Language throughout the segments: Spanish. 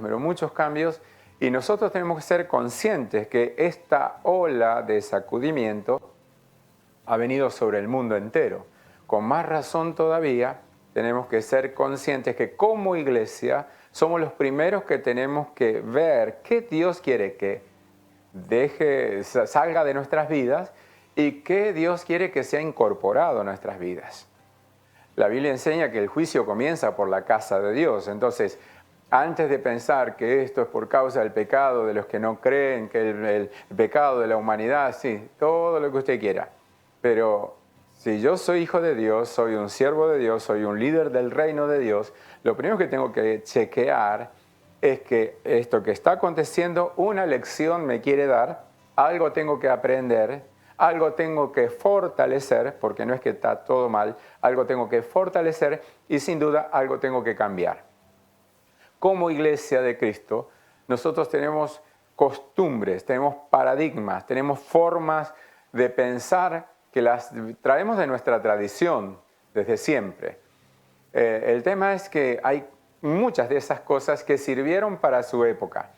pero muchos cambios, y nosotros tenemos que ser conscientes que esta ola de sacudimiento ha venido sobre el mundo entero. Con más razón todavía, tenemos que ser conscientes que como iglesia somos los primeros que tenemos que ver qué Dios quiere que salga de nuestras vidas y qué Dios quiere que sea incorporado a nuestras vidas. La Biblia enseña que el juicio comienza por la casa de Dios. Entonces, antes de pensar que esto es por causa del pecado de los que no creen, que el pecado de la humanidad, sí, todo lo que usted quiera. Pero si yo soy hijo de Dios, soy un siervo de Dios, soy un líder del reino de Dios, lo primero que tengo que chequear es que esto que está aconteciendo, una lección me quiere dar, algo tengo que aprender, algo tengo que fortalecer, porque no es que está todo mal, algo tengo que fortalecer y sin duda algo tengo que cambiar. Como iglesia de Cristo, nosotros tenemos costumbres, tenemos paradigmas, tenemos formas de pensar que las traemos de nuestra tradición desde siempre. El tema es que hay muchas de esas cosas que sirvieron para su época,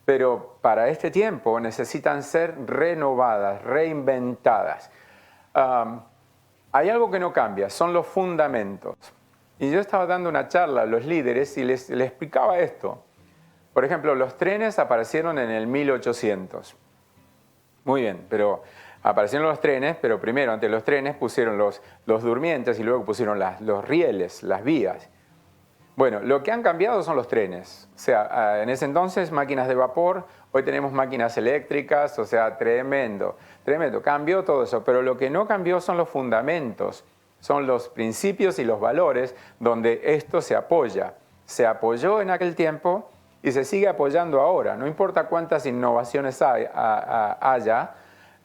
pero para este tiempo necesitan ser renovadas, reinventadas. Hay algo que no cambia, son los fundamentos. Y yo estaba dando una charla a los líderes y les explicaba esto. Por ejemplo, los trenes aparecieron en el 1800. Muy bien, pero aparecieron los trenes, pero primero, ante los trenes pusieron los durmientes y luego pusieron los rieles, las vías. Bueno, lo que han cambiado son los trenes. O sea, en ese entonces máquinas de vapor, hoy tenemos máquinas eléctricas, o sea, tremendo, tremendo. Cambió todo eso, pero lo que no cambió son los fundamentos, son los principios y los valores donde esto se apoya. Se apoyó en aquel tiempo y se sigue apoyando ahora. No importa cuántas innovaciones haya,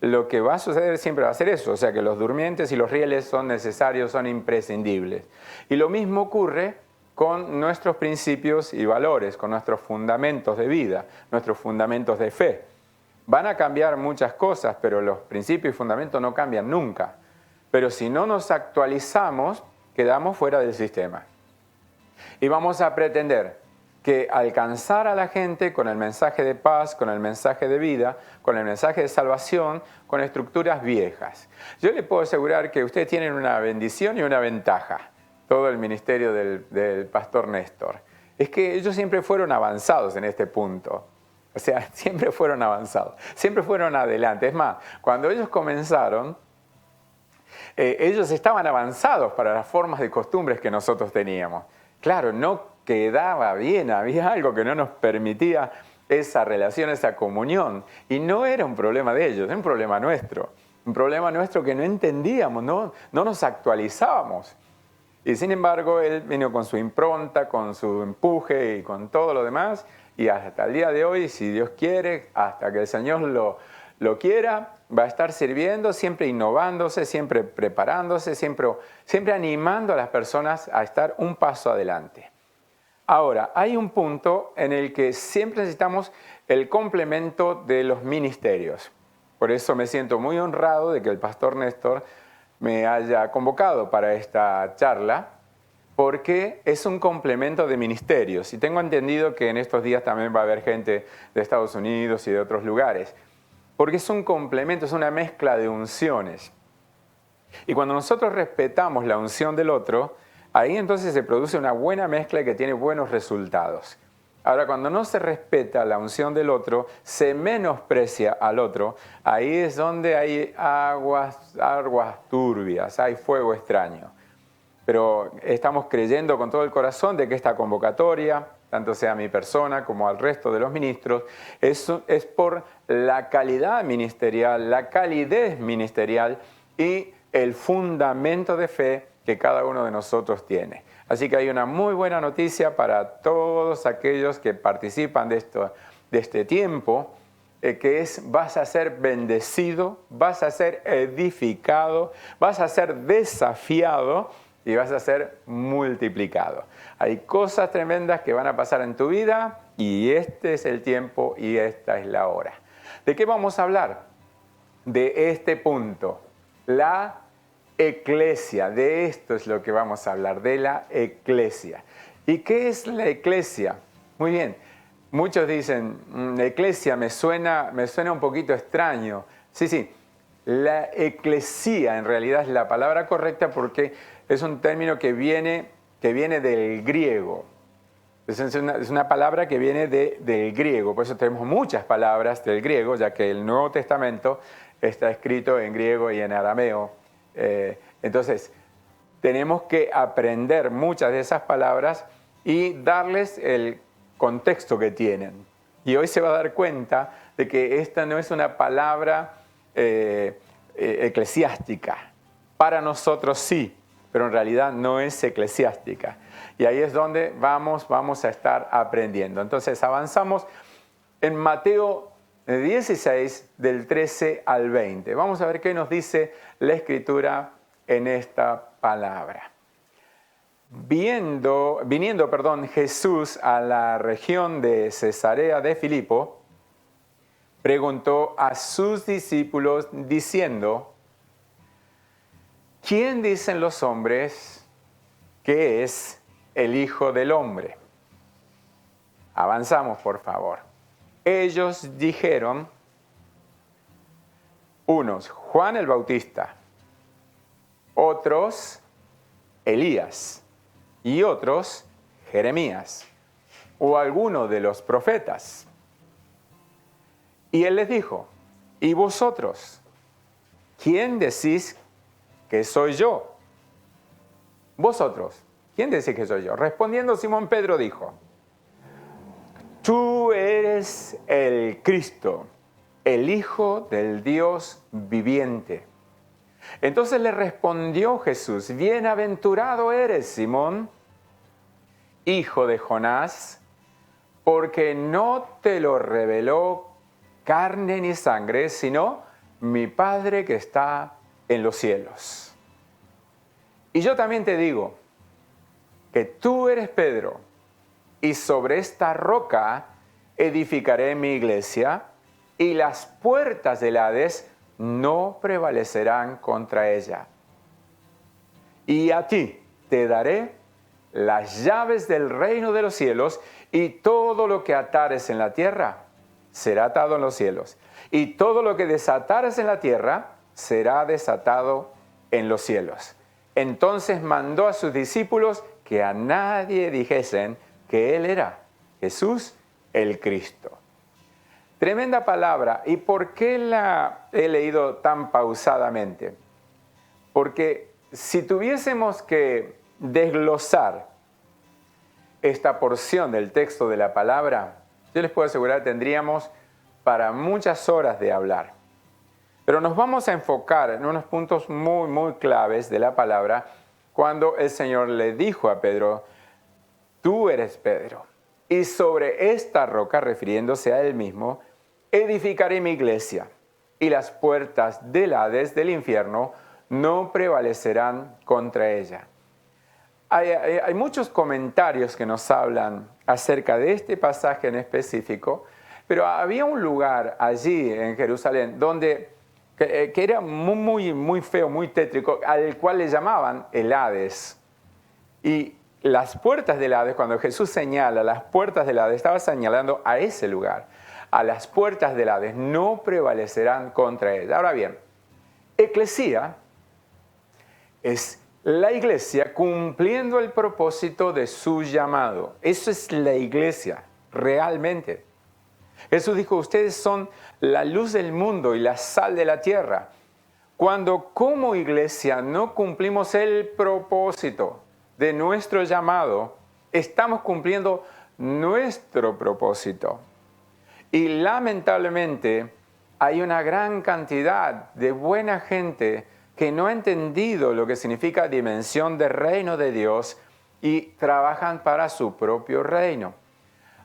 lo que va a suceder siempre va a ser eso. O sea, que los durmientes y los rieles son necesarios, son imprescindibles. Y lo mismo ocurre con nuestros principios y valores, con nuestros fundamentos de vida, nuestros fundamentos de fe. Van a cambiar muchas cosas, pero los principios y fundamentos no cambian nunca. Pero si no nos actualizamos, quedamos fuera del sistema. Y vamos a pretender que alcanzar a la gente con el mensaje de paz, con el mensaje de vida, con el mensaje de salvación, con estructuras viejas. Yo le puedo asegurar que ustedes tienen una bendición y una ventaja, todo el ministerio del pastor Néstor. Es que ellos siempre fueron avanzados en este punto. O sea, siempre fueron avanzados, siempre fueron adelante. Es más, cuando ellos comenzaron, ellos estaban avanzados para las formas de costumbres que nosotros teníamos. Claro, no quedaba bien, había algo que no nos permitía esa relación, esa comunión. Y no era un problema de ellos, era un problema nuestro. Un problema nuestro que no entendíamos, no nos actualizábamos. Y sin embargo, él vino con su impronta, con su empuje y con todo lo demás. Y hasta el día de hoy, si Dios quiere, hasta que el Señor lo quiera, va a estar sirviendo, siempre innovándose, siempre preparándose, siempre animando a las personas a estar un paso adelante. Ahora, hay un punto en el que siempre necesitamos el complemento de los ministerios. Por eso me siento muy honrado de que el pastor Néstor me haya convocado para esta charla, porque es un complemento de ministerios. Y tengo entendido que en estos días también va a haber gente de Estados Unidos y de otros lugares. Porque es un complemento, es una mezcla de unciones. Y cuando nosotros respetamos la unción del otro, ahí entonces se produce una buena mezcla que tiene buenos resultados. Ahora, cuando no se respeta la unción del otro, se menosprecia al otro, ahí es donde hay aguas turbias, hay fuego extraño. Pero estamos creyendo con todo el corazón de que esta convocatoria, tanto sea a mi persona como al resto de los ministros, es por la calidad ministerial, la calidez ministerial y el fundamento de fe que cada uno de nosotros tiene. Así que hay una muy buena noticia para todos aquellos que participan de este tiempo, que es: vas a ser bendecido, vas a ser edificado, vas a ser desafiado y vas a ser multiplicado. Hay cosas tremendas que van a pasar en tu vida y este es el tiempo y esta es la hora. ¿De qué vamos a hablar? De este punto, la eclesia. De esto es lo que vamos a hablar, de la eclesia. ¿Y qué es la eclesia? Muy bien. Muchos dicen, eclesia me suena un poquito extraño. Sí, sí. La eclesía en realidad es la palabra correcta porque es un término que viene del griego. Es una palabra que viene del griego. Por eso tenemos muchas palabras del griego, ya que el Nuevo Testamento está escrito en griego y en arameo. Entonces, tenemos que aprender muchas de esas palabras y darles el contexto que tienen. Y hoy se va a dar cuenta de que esta no es una palabra eclesiástica. Para nosotros sí, pero en realidad no es eclesiástica. Y ahí es donde vamos a estar aprendiendo. Entonces avanzamos en Mateo 16, del 13 al 20. Vamos a ver qué nos dice la Escritura en esta palabra. Viniendo, Jesús a la región de Cesarea de Filipo, preguntó a sus discípulos diciendo, ¿quién dicen los hombres que es el Hijo del Hombre? Avanzamos, por favor. Ellos dijeron, unos, Juan el Bautista, otros, Elías, y otros, Jeremías, o alguno de los profetas. Y él les dijo, ¿y vosotros? ¿Quién decís que soy yo? Vosotros, ¿quién decís que soy yo? Respondiendo Simón Pedro dijo, tú eres el Cristo, el Hijo del Dios viviente. Entonces le respondió Jesús, bienaventurado eres, Simón, hijo de Jonás, porque no te lo reveló carne ni sangre, sino mi Padre que está en los cielos. Y yo también te digo que tú eres Pedro, y sobre esta roca edificaré mi iglesia, y las puertas del Hades no prevalecerán contra ella. Y a ti te daré las llaves del reino de los cielos, y todo lo que atares en la tierra será atado en los cielos, y todo lo que desatares en la tierra será desatado en los cielos. Entonces mandó a sus discípulos que a nadie dijesen que él era Jesús el Cristo. Tremenda palabra. ¿Y por qué la he leído tan pausadamente? Porque si tuviésemos que desglosar esta porción del texto de la palabra, yo les puedo asegurar que tendríamos para muchas horas de hablar. Pero nos vamos a enfocar en unos puntos muy, muy claves de la palabra cuando el Señor le dijo a Pedro, tú eres Pedro, y sobre esta roca, refiriéndose a él mismo, edificaré mi iglesia, y las puertas del Hades, del infierno, no prevalecerán contra ella. Hay muchos comentarios que nos hablan acerca de este pasaje en específico, pero había un lugar allí en Jerusalén donde que era muy, muy feo, muy tétrico, al cual le llamaban el Hades. Y las puertas del Hades, cuando Jesús señala las puertas del Hades, estaba señalando a ese lugar. A las puertas del Hades no prevalecerán contra él. Ahora bien, eclesía es la iglesia cumpliendo el propósito de su llamado. Eso es la iglesia, realmente. Jesús dijo, ustedes son la luz del mundo y la sal de la tierra. Cuando como iglesia no cumplimos el propósito de nuestro llamado, estamos cumpliendo nuestro propósito. Y lamentablemente hay una gran cantidad de buena gente que no ha entendido lo que significa dimensión de reino de Dios y trabajan para su propio reino.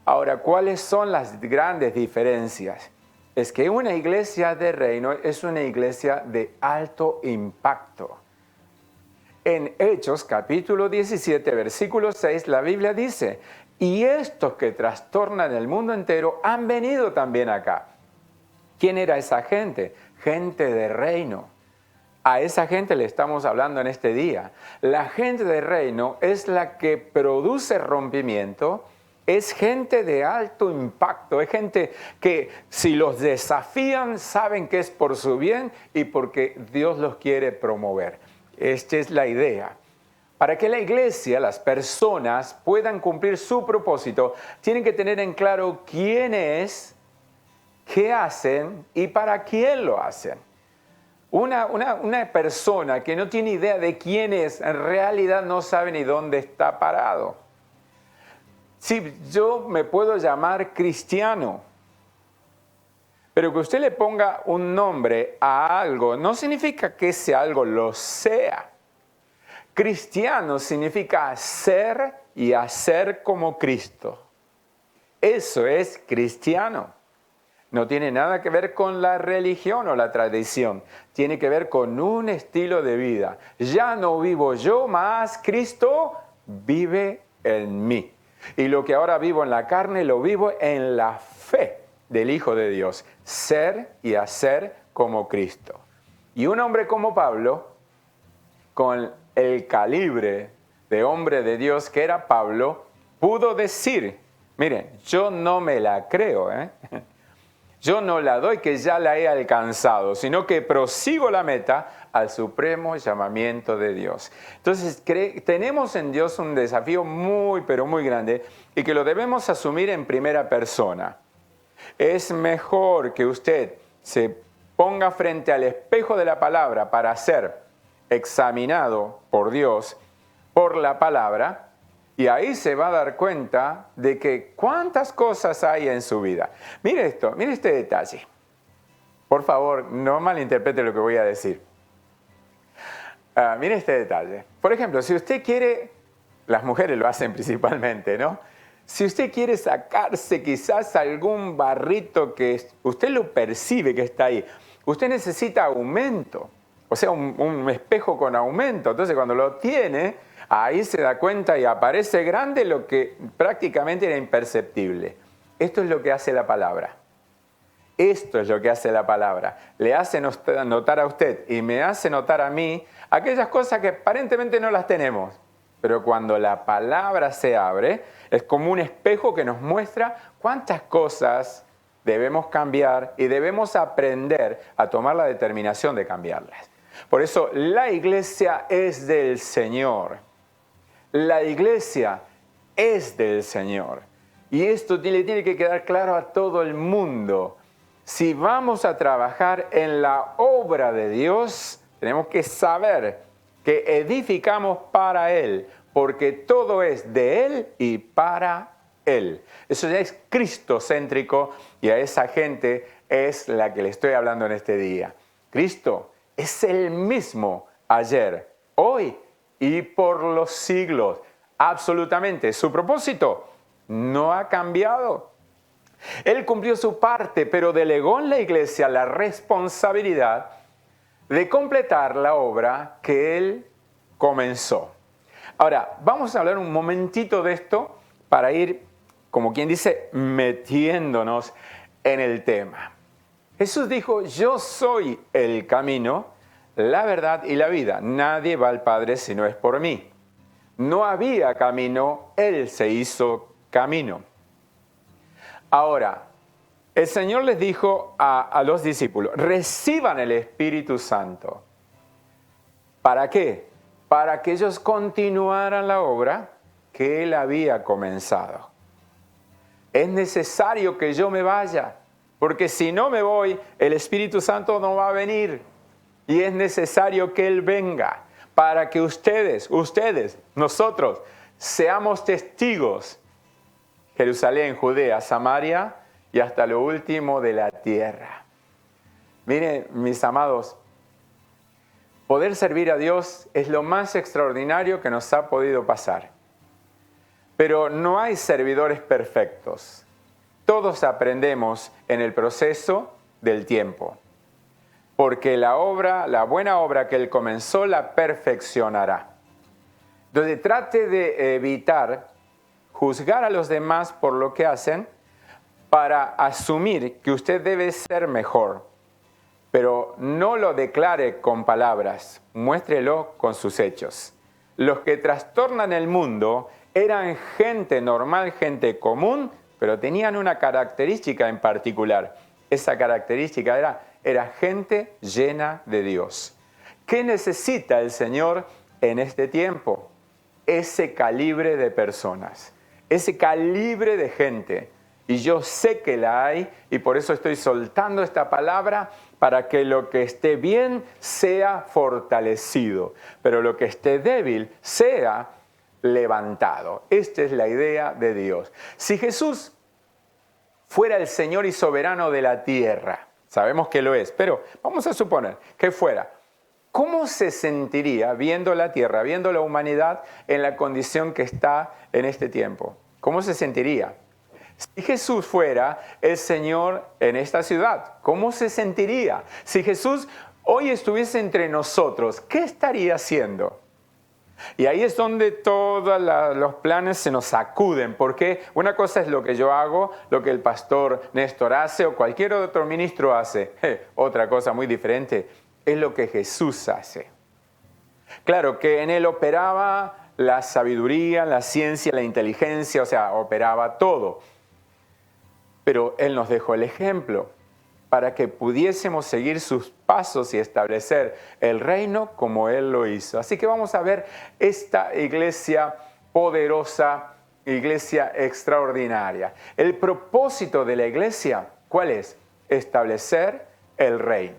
Ahora, ¿cuáles son las grandes diferencias? Es que una iglesia de reino es una iglesia de alto impacto. En Hechos capítulo 17, versículo 6, la Biblia dice, y estos que trastornan el mundo entero han venido también acá. ¿Quién era esa gente? Gente de reino. A esa gente le estamos hablando en este día. La gente de reino es la que produce rompimiento, es gente de alto impacto, es gente que si los desafían saben que es por su bien y porque Dios los quiere promover. Esta es la idea. Para que la iglesia, las personas puedan cumplir su propósito, tienen que tener en claro quién es, qué hacen y para quién lo hacen. Una persona que no tiene idea de quién es, en realidad no sabe ni dónde está parado. Sí, yo me puedo llamar cristiano, pero que usted le ponga un nombre a algo no significa que ese algo lo sea. Cristiano significa ser y hacer como Cristo. Eso es cristiano. No tiene nada que ver con la religión o la tradición. Tiene que ver con un estilo de vida. Ya no vivo yo, más Cristo vive en mí. Y lo que ahora vivo en la carne, lo vivo en la fe del Hijo de Dios. Ser y hacer como Cristo. Y un hombre como Pablo, con el calibre de hombre de Dios que era Pablo, pudo decir, miren, yo no me la creo, yo no la doy que ya la he alcanzado, sino que prosigo la meta al supremo llamamiento de Dios. Entonces, tenemos en Dios un desafío muy, pero muy grande y que lo debemos asumir en primera persona. Es mejor que usted se ponga frente al espejo de la palabra para ser examinado por Dios, por la palabra, y ahí se va a dar cuenta de que cuántas cosas hay en su vida. Mire esto, mire este detalle. Por favor, no malinterprete lo que voy a decir. Mire este detalle. Por ejemplo, si usted quiere, las mujeres lo hacen principalmente, ¿no? Si usted quiere sacarse quizás algún barrito que usted lo percibe que está ahí, usted necesita aumento, o sea, un espejo con aumento. Entonces, cuando lo tiene, ahí se da cuenta y aparece grande lo que prácticamente era imperceptible. Esto es lo que hace la palabra. Esto es lo que hace la palabra. Le hace notar a usted y me hace notar a mí aquellas cosas que aparentemente no las tenemos. Pero cuando la palabra se abre, es como un espejo que nos muestra cuántas cosas debemos cambiar y debemos aprender a tomar la determinación de cambiarlas. Por eso la iglesia es del Señor. La iglesia es del Señor. Y esto le tiene que quedar claro a todo el mundo. Si vamos a trabajar en la obra de Dios, tenemos que saber que edificamos para Él, porque todo es de Él y para Él. Eso ya es cristocéntrico y a esa gente es la que le estoy hablando en este día. Cristo es el mismo ayer, hoy y por los siglos. Absolutamente. Su propósito no ha cambiado. Él cumplió su parte, pero delegó en la iglesia la responsabilidad de completar la obra que Él comenzó. Ahora, vamos a hablar un momentito de esto para ir, como quien dice, metiéndonos en el tema. Jesús dijo, yo soy el camino, la verdad y la vida. Nadie va al Padre si no es por mí. No había camino, Él se hizo camino. Ahora, el Señor les dijo a los discípulos, reciban el Espíritu Santo. ¿Para qué? Para que ellos continuaran la obra que Él había comenzado. Es necesario que yo me vaya, porque si no me voy, el Espíritu Santo no va a venir. Y es necesario que Él venga para que ustedes, nosotros, seamos testigos. Jerusalén, Judea, Samaria y hasta lo último de la tierra. Miren, mis amados, poder servir a Dios es lo más extraordinario que nos ha podido pasar. Pero no hay servidores perfectos. Todos aprendemos en el proceso del tiempo. Porque la buena obra que Él comenzó, la perfeccionará. Entonces trate de evitar juzgar a los demás por lo que hacen para asumir que usted debe ser mejor. Pero no lo declare con palabras, muéstrelo con sus hechos. Los que trastornan el mundo Eran gente normal, gente común, pero tenían una característica en particular. Esa característica era gente llena de Dios. ¿Qué necesita el Señor en este tiempo? Ese calibre de personas, ese calibre de gente. Y yo sé que la hay, y por eso estoy soltando esta palabra, para que lo que esté bien sea fortalecido, pero lo que esté débil sea levantado. Esta es la idea de Dios. Si Jesús fuera el Señor y soberano de la tierra, sabemos que lo es, pero vamos a suponer que fuera, ¿cómo se sentiría viendo la tierra, viendo la humanidad en la condición que está en este tiempo? ¿Cómo se sentiría? Si Jesús fuera el Señor en esta ciudad, ¿cómo se sentiría? Si Jesús hoy estuviese entre nosotros, ¿qué estaría haciendo? Y ahí es donde todos los planes se nos sacuden, porque una cosa es lo que yo hago, lo que el pastor Néstor hace o cualquier otro ministro hace. Otra cosa muy diferente es lo que Jesús hace. Claro que en él operaba la sabiduría, la ciencia, la inteligencia, o sea, operaba todo. Pero él nos dejó el ejemplo para que pudiésemos seguir sus pasos y establecer el reino como Él lo hizo. Así que vamos a ver esta iglesia poderosa, iglesia extraordinaria. El propósito de la iglesia, ¿cuál es? Establecer el reino.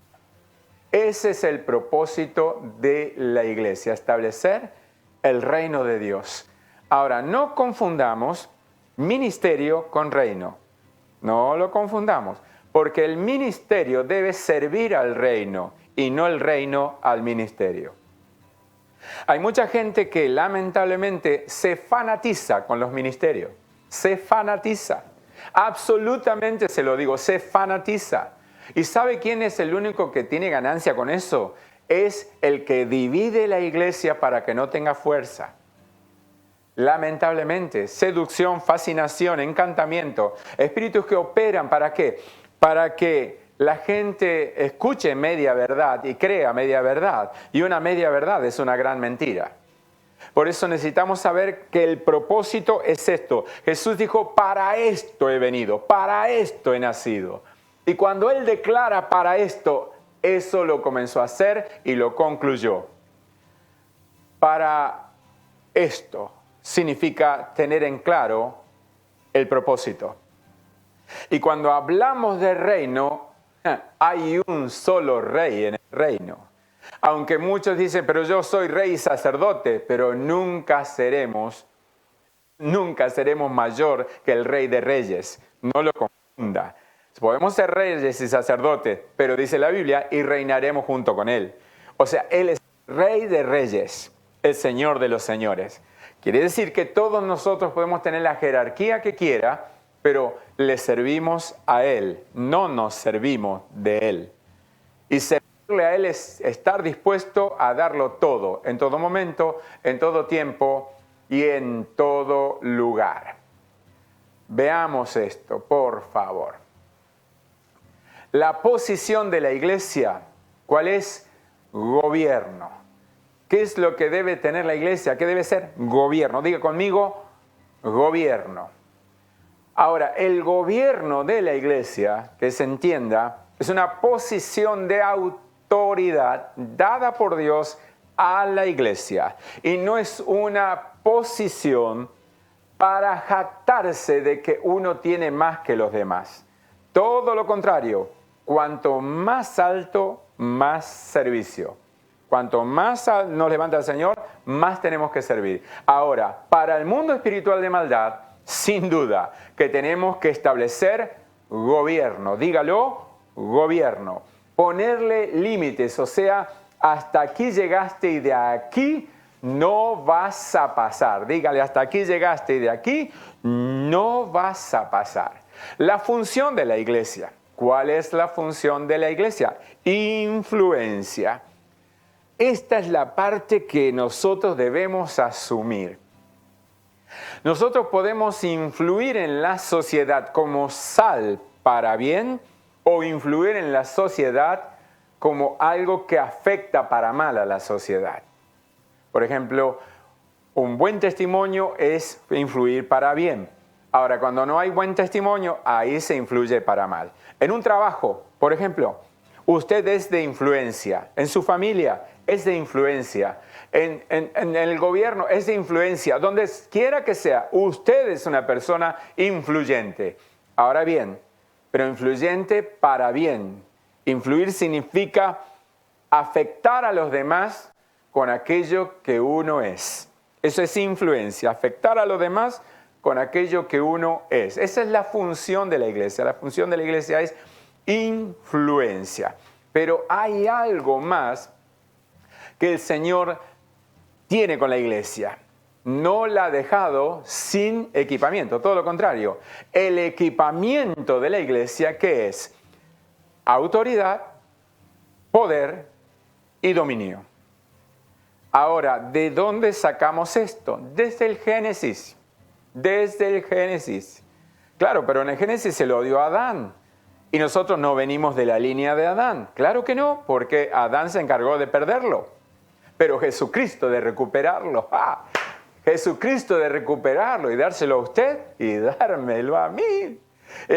Ese es el propósito de la iglesia, establecer el reino de Dios. Ahora, no confundamos ministerio con reino. No lo confundamos. Porque el ministerio debe servir al reino y no el reino al ministerio. Hay mucha gente que lamentablemente se fanatiza con los ministerios. Se fanatiza. Absolutamente se lo digo, se fanatiza. ¿Y sabe quién es el único que tiene ganancia con eso? Es el que divide la iglesia para que no tenga fuerza. Lamentablemente, seducción, fascinación, encantamiento, espíritus que operan, ¿para qué? Para que la gente escuche media verdad y crea media verdad. Y una media verdad es una gran mentira. Por eso necesitamos saber que el propósito es esto. Jesús dijo, para esto he venido, para esto he nacido. Y cuando Él declara para esto, eso lo comenzó a hacer y lo concluyó. Para esto significa tener en claro el propósito. Y cuando hablamos de reino, hay un solo rey en el reino. Aunque muchos dicen, pero yo soy rey y sacerdote, pero nunca seremos mayor que el rey de reyes. No lo confunda. Podemos ser reyes y sacerdotes, pero dice la Biblia, y reinaremos junto con Él. O sea, Él es rey de reyes, el Señor de los señores. Quiere decir que todos nosotros podemos tener la jerarquía que quiera, pero le servimos a Él, no nos servimos de Él. Y servirle a Él es estar dispuesto a darlo todo, en todo momento, en todo tiempo y en todo lugar. Veamos esto, por favor. La posición de la iglesia, ¿cuál es? Gobierno. ¿Qué es lo que debe tener la iglesia? ¿Qué debe ser? Gobierno. Diga conmigo, gobierno. Ahora, el gobierno de la iglesia, que se entienda, es una posición de autoridad dada por Dios a la iglesia. Y no es una posición para jactarse de que uno tiene más que los demás. Todo lo contrario, cuanto más alto, más servicio. Cuanto más nos levanta el Señor, más tenemos que servir. Ahora, para el mundo espiritual de maldad, sin duda que tenemos que establecer gobierno. Dígalo, gobierno. Ponerle límites, o sea, hasta aquí llegaste y de aquí no vas a pasar. Dígale, hasta aquí llegaste y de aquí no vas a pasar. La función de la iglesia. ¿Cuál es la función de la iglesia? Influencia. Esta es la parte que nosotros debemos asumir. Nosotros podemos influir en la sociedad como sal para bien o influir en la sociedad como algo que afecta para mal a la sociedad. Por ejemplo, Un buen testimonio es influir para bien. Ahora, cuando no hay buen testimonio, ahí se influye para mal. En un trabajo, por ejemplo, usted es de influencia. En su familia es de influencia. En el gobierno es de influencia. Donde quiera que sea, usted es una persona influyente. Ahora bien, pero influyente para bien. Influir significa afectar a los demás con aquello que uno es. Eso es influencia, afectar a los demás con aquello que uno es. Esa es la función de la iglesia. La función de la iglesia es influencia. Pero hay algo más que el Señor tiene con la iglesia. No la ha dejado sin equipamiento, todo lo contrario. El equipamiento de la iglesia, ¿qué es? Autoridad, poder y dominio. Ahora, ¿de dónde sacamos esto? Desde el Génesis. Desde el Génesis. Claro, pero en el Génesis se lo dio a Adán. Y nosotros no venimos de la línea de Adán. Claro que no, porque Adán se encargó de perderlo. Pero Jesucristo de recuperarlo. ¡Ah! Jesucristo de recuperarlo y dárselo a usted y dármelo a mí.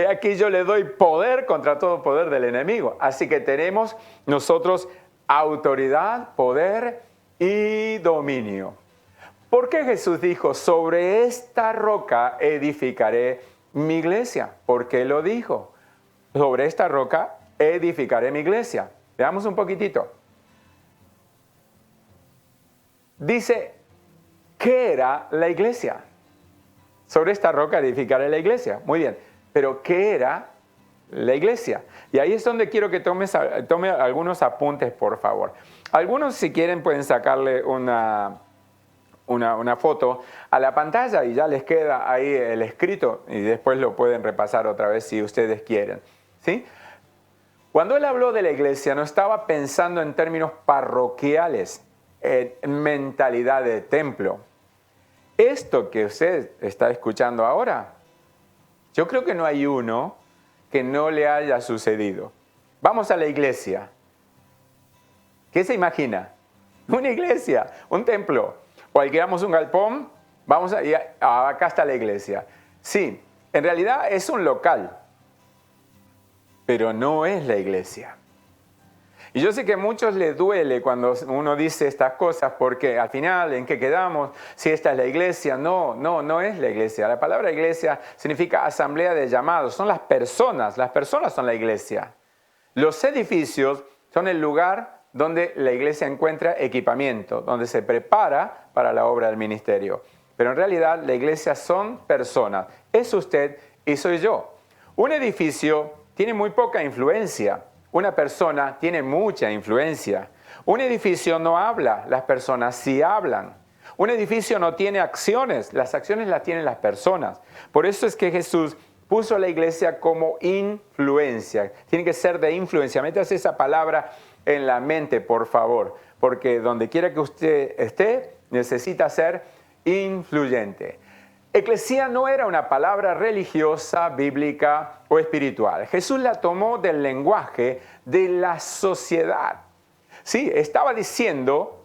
Aquí yo le doy poder contra todo poder del enemigo. Así que tenemos nosotros autoridad, poder y dominio. ¿Por qué Jesús dijo, sobre esta roca edificaré mi iglesia? ¿Por qué lo dijo? Sobre esta roca edificaré mi iglesia. Veamos un poquitito. Dice, ¿qué era la iglesia? Sobre esta roca edificaré la iglesia. Muy bien, pero ¿qué era la iglesia? Y ahí es donde quiero que tome algunos apuntes, por favor. Algunos, si quieren, pueden sacarle una foto a la pantalla y ya les queda ahí el escrito y después lo pueden repasar otra vez si ustedes quieren. ¿Sí? Cuando él habló de la iglesia, no estaba pensando en términos parroquiales, en mentalidad de templo. Esto que usted está escuchando ahora, yo creo que no hay uno que no le haya sucedido. Vamos a la iglesia. ¿Qué se imagina? Una iglesia, un templo. O alquilamos un galpón, acá está la iglesia. Sí, en realidad es un local, pero no es la iglesia. Y yo sé que a muchos les duele cuando uno dice estas cosas porque al final, ¿en qué quedamos? Si esta es la iglesia, no es la iglesia. La palabra iglesia significa asamblea de llamados, son las personas son la iglesia. Los edificios son el lugar donde la iglesia encuentra equipamiento, donde se prepara para la obra del ministerio. Pero en realidad la iglesia son personas, es usted y soy yo. Un edificio tiene muy poca influencia. Una persona tiene mucha influencia. Un edificio no habla, las personas sí hablan. Un edificio no tiene acciones, las acciones las tienen las personas. Por eso es que Jesús puso a la iglesia como influencia. Tiene que ser de influencia. Métase esa palabra en la mente, por favor, porque donde quiera que usted esté, necesita ser influyente. Eclesía no era una palabra religiosa, bíblica o espiritual. Jesús la tomó del lenguaje de la sociedad. Sí, estaba diciendo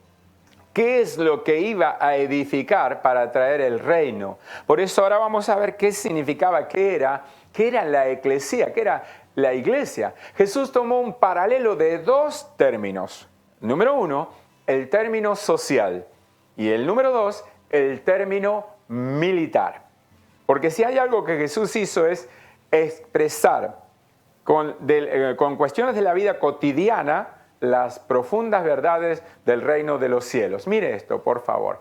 qué es lo que iba a edificar para traer el reino. Por eso ahora vamos a ver qué significaba, qué era la eclesía, qué era la iglesia. Jesús tomó un paralelo de dos términos. Número uno, el término social. Y el número dos, el término militar. Porque si hay algo que Jesús hizo es expresar con cuestiones de la vida cotidiana las profundas verdades del reino de los cielos. Mire esto, por favor.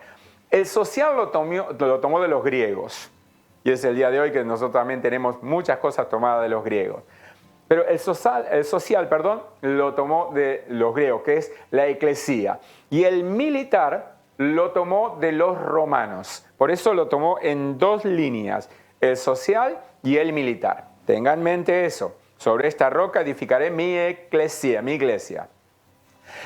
El social lo tomó de los griegos. Y es el día de hoy que nosotros también tenemos muchas cosas tomadas de los griegos. Pero el social, lo tomó de los griegos, que es la eclesía. Y el militar lo tomó de los romanos. Por eso lo tomó en dos líneas, el social y el militar. Tengan en mente eso. Sobre esta roca edificaré mi eclesía, mi iglesia.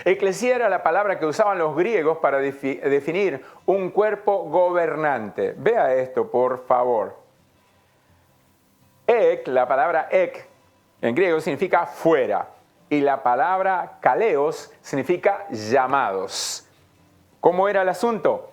Eclesía era la palabra que usaban los griegos para definir un cuerpo gobernante. Vea esto, por favor. La palabra ek, en griego significa fuera. Y la palabra kaleos significa llamados. ¿Cómo era el asunto?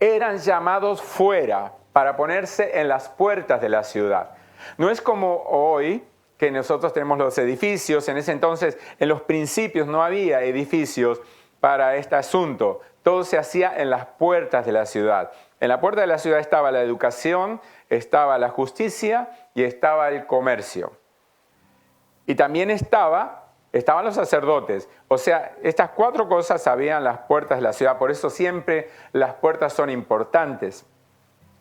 eran llamados fuera para ponerse en las puertas de la ciudad. No es como hoy que nosotros tenemos los edificios. En ese entonces, en los principios no había edificios para este asunto. Todo se hacía en las puertas de la ciudad. En la puerta de la ciudad estaba la educación, estaba la justicia y estaba el comercio. Y también estaban los sacerdotes. O sea, estas 4 cosas había en las puertas de la ciudad. Por eso siempre las puertas son importantes.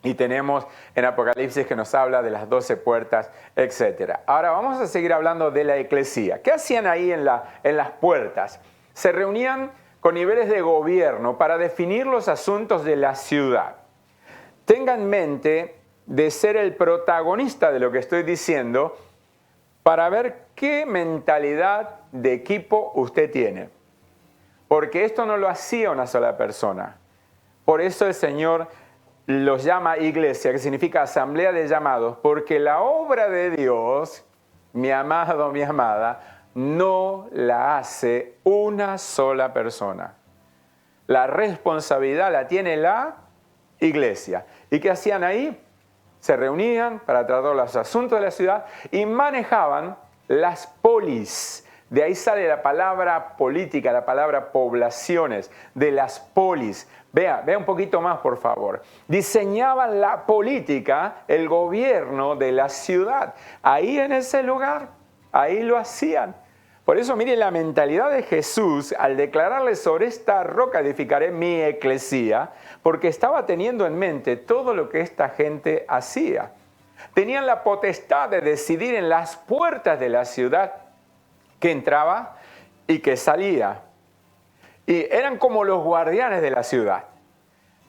Y tenemos en Apocalipsis que nos habla de las 12 puertas, etc. Ahora vamos a seguir hablando de la eclesía. ¿Qué hacían ahí en las puertas? Se reunían con niveles de gobierno para definir los asuntos de la ciudad. Tenga en mente de ser el protagonista de lo que estoy diciendo para ver qué mentalidad de equipo usted tiene. Porque esto no lo hacía una sola persona. Por eso el Señor los llama iglesia, que significa asamblea de llamados, porque la obra de Dios, mi amado, mi amada, no la hace una sola persona. La responsabilidad la tiene la iglesia. ¿Y qué hacían ahí? Se reunían para tratar los asuntos de la ciudad y manejaban las polis. De ahí sale la palabra política, la palabra poblaciones, de las polis. Vea un poquito más, por favor. Diseñaban la política, el gobierno de la ciudad. Ahí en ese lugar, ahí lo hacían. Por eso, mire la mentalidad de Jesús al declararle sobre esta roca edificaré mi eclesía, porque estaba teniendo en mente todo lo que esta gente hacía. Tenían la potestad de decidir en las puertas de la ciudad que entraba y que salía. Y eran como los guardianes de la ciudad.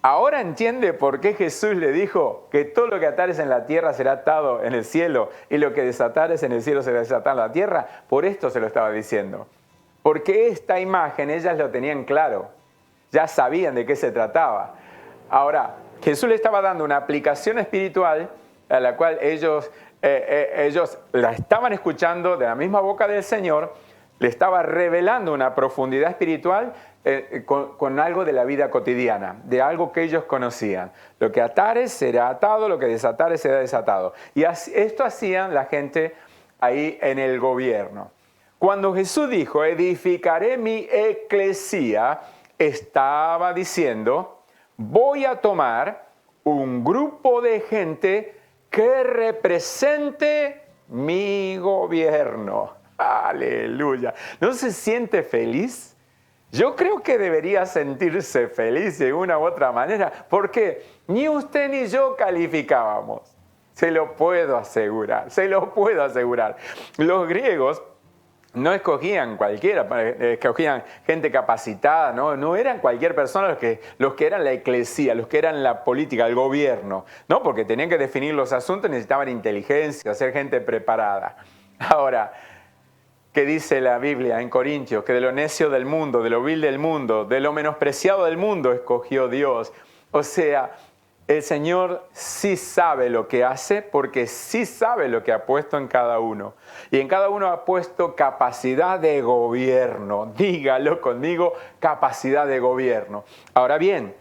Ahora entiende por qué Jesús le dijo que todo lo que atares en la tierra será atado en el cielo y lo que desatares en el cielo será desatado en la tierra. Por esto se lo estaba diciendo. Porque esta imagen ellas lo tenían claro. Ya sabían de qué se trataba. Ahora, Jesús le estaba dando una aplicación espiritual a la cual ellos la estaban escuchando de la misma boca del Señor, le estaba revelando una profundidad espiritual con algo de la vida cotidiana, de algo que ellos conocían. Lo que atares será atado, lo que desatares será desatado. Y esto hacían la gente ahí en el gobierno. Cuando Jesús dijo, edificaré mi eclesía, estaba diciendo, voy a tomar un grupo de gente que represente mi gobierno. Aleluya. ¿No se siente feliz? Yo creo que debería sentirse feliz de una u otra manera, porque ni usted ni yo calificábamos. Se lo puedo asegurar, se lo puedo asegurar. Los griegos no escogían cualquiera, escogían gente capacitada, no eran cualquier persona los que eran la eclesía, los que eran la política, el gobierno, ¿no? Porque tenían que definir los asuntos, necesitaban inteligencia, ser gente preparada. Ahora, ¿qué dice la Biblia en Corintios? Que de lo necio del mundo, de lo vil del mundo, de lo menospreciado del mundo escogió Dios. O sea, el Señor sí sabe lo que hace porque sí sabe lo que ha puesto en cada uno. Y en cada uno ha puesto capacidad de gobierno. Dígalo conmigo, capacidad de gobierno. Ahora bien,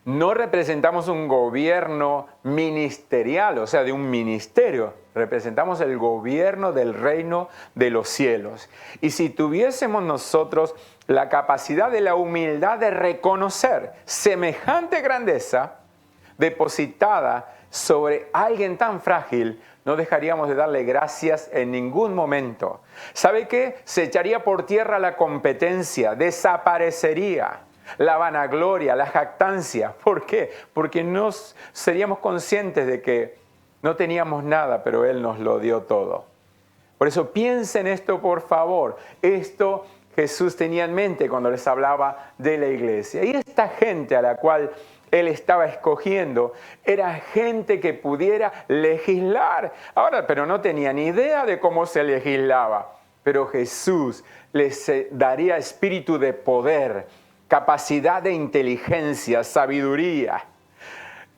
no representamos un gobierno ministerial, o sea, de un ministerio. Representamos el gobierno del reino de los cielos. Y si tuviésemos nosotros la capacidad de la humildad de reconocer semejante grandeza depositada sobre alguien tan frágil, no dejaríamos de darle gracias en ningún momento. ¿Sabe qué? Se echaría por tierra la competencia, desaparecería la vanagloria, la jactancia. ¿Por qué? Porque no seríamos conscientes de que no teníamos nada, pero Él nos lo dio todo. Por eso piensen esto, por favor. Esto Jesús tenía en mente cuando les hablaba de la iglesia. Y esta gente a la cual Él estaba escogiendo era gente que pudiera legislar. Ahora, pero no tenía ni idea de cómo se legislaba. Pero Jesús les daría espíritu de poder, capacidad de inteligencia, sabiduría.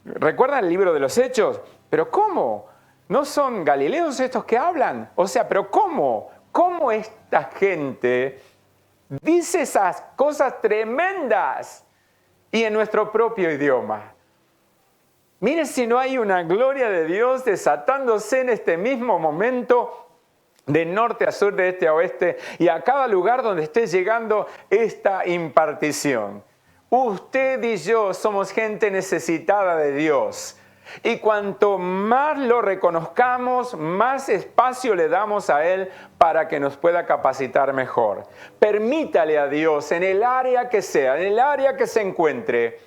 ¿Recuerdan el libro de los Hechos? ¿Pero cómo? ¿No son galileos estos que hablan? O sea, ¿pero cómo? ¿Cómo esta gente dice esas cosas tremendas? y en nuestro propio idioma. Miren si no hay una gloria de Dios desatándose en este mismo momento, de norte a sur, de este a oeste, y a cada lugar donde esté llegando esta impartición. Usted y yo somos gente necesitada de Dios. Y cuanto más lo reconozcamos, más espacio le damos a Él para que nos pueda capacitar mejor. Permítale a Dios, en el área que sea, en el área que se encuentre,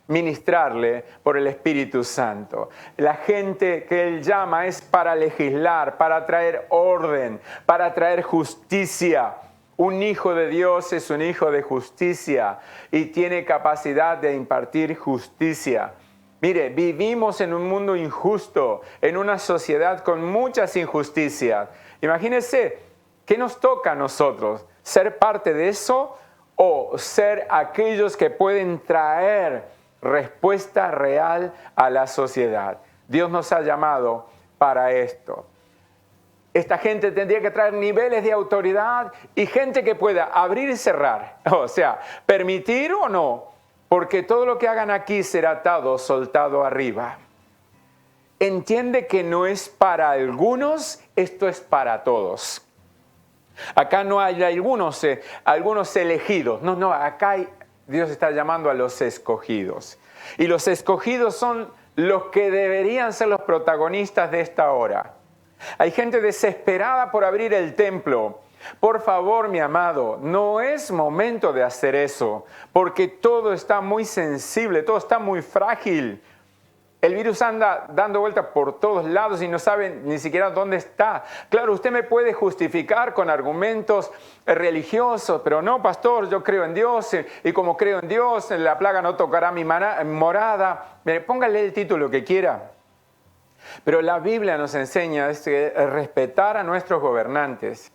ministrarle por el Espíritu Santo. La gente que Él llama es para legislar, para traer orden, para traer justicia. Un hijo de Dios es un hijo de justicia y tiene capacidad de impartir justicia. Mire, vivimos en un mundo injusto, en una sociedad con muchas injusticias. Imagínense, ¿qué nos toca a nosotros? ¿Ser parte de eso o ser aquellos que pueden traer respuesta real a la sociedad? Dios nos ha llamado para esto. Esta gente tendría que traer niveles de autoridad y gente que pueda abrir y cerrar. O sea, permitir o no. Porque todo lo que hagan aquí será atado, soltado arriba. Entiende que no es para algunos, esto es para todos. Acá no hay algunos elegidos. No, acá Dios está llamando a los escogidos. Y los escogidos son los que deberían ser los protagonistas de esta hora. Hay gente desesperada por abrir el templo. Por favor, mi amado, no es momento de hacer eso, porque todo está muy sensible, todo está muy frágil. El virus anda dando vueltas por todos lados y no saben ni siquiera dónde está. Claro, usted me puede justificar con argumentos religiosos, pero no, pastor, yo creo en Dios y como creo en Dios, la plaga no tocará mi morada. Póngale el título que quiera. Pero la Biblia nos enseña respetar a nuestros gobernantes.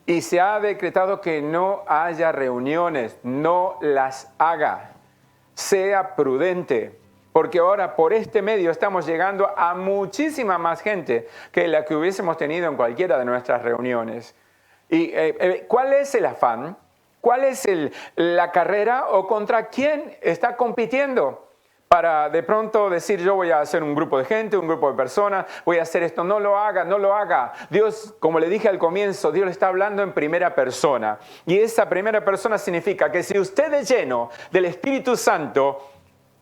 Y se ha decretado que no haya reuniones, no las haga. Sea prudente, porque ahora por este medio estamos llegando a muchísima más gente que la que hubiésemos tenido en cualquiera de nuestras reuniones. ¿Y cuál es el afán? ¿Cuál es la carrera o contra quién está compitiendo? Para de pronto decir yo voy a hacer un grupo de gente, un grupo de personas, voy a hacer esto, no lo haga, no lo haga. Dios, como le dije al comienzo, Dios le está hablando en primera persona. Y esa primera persona significa que si usted es lleno del Espíritu Santo,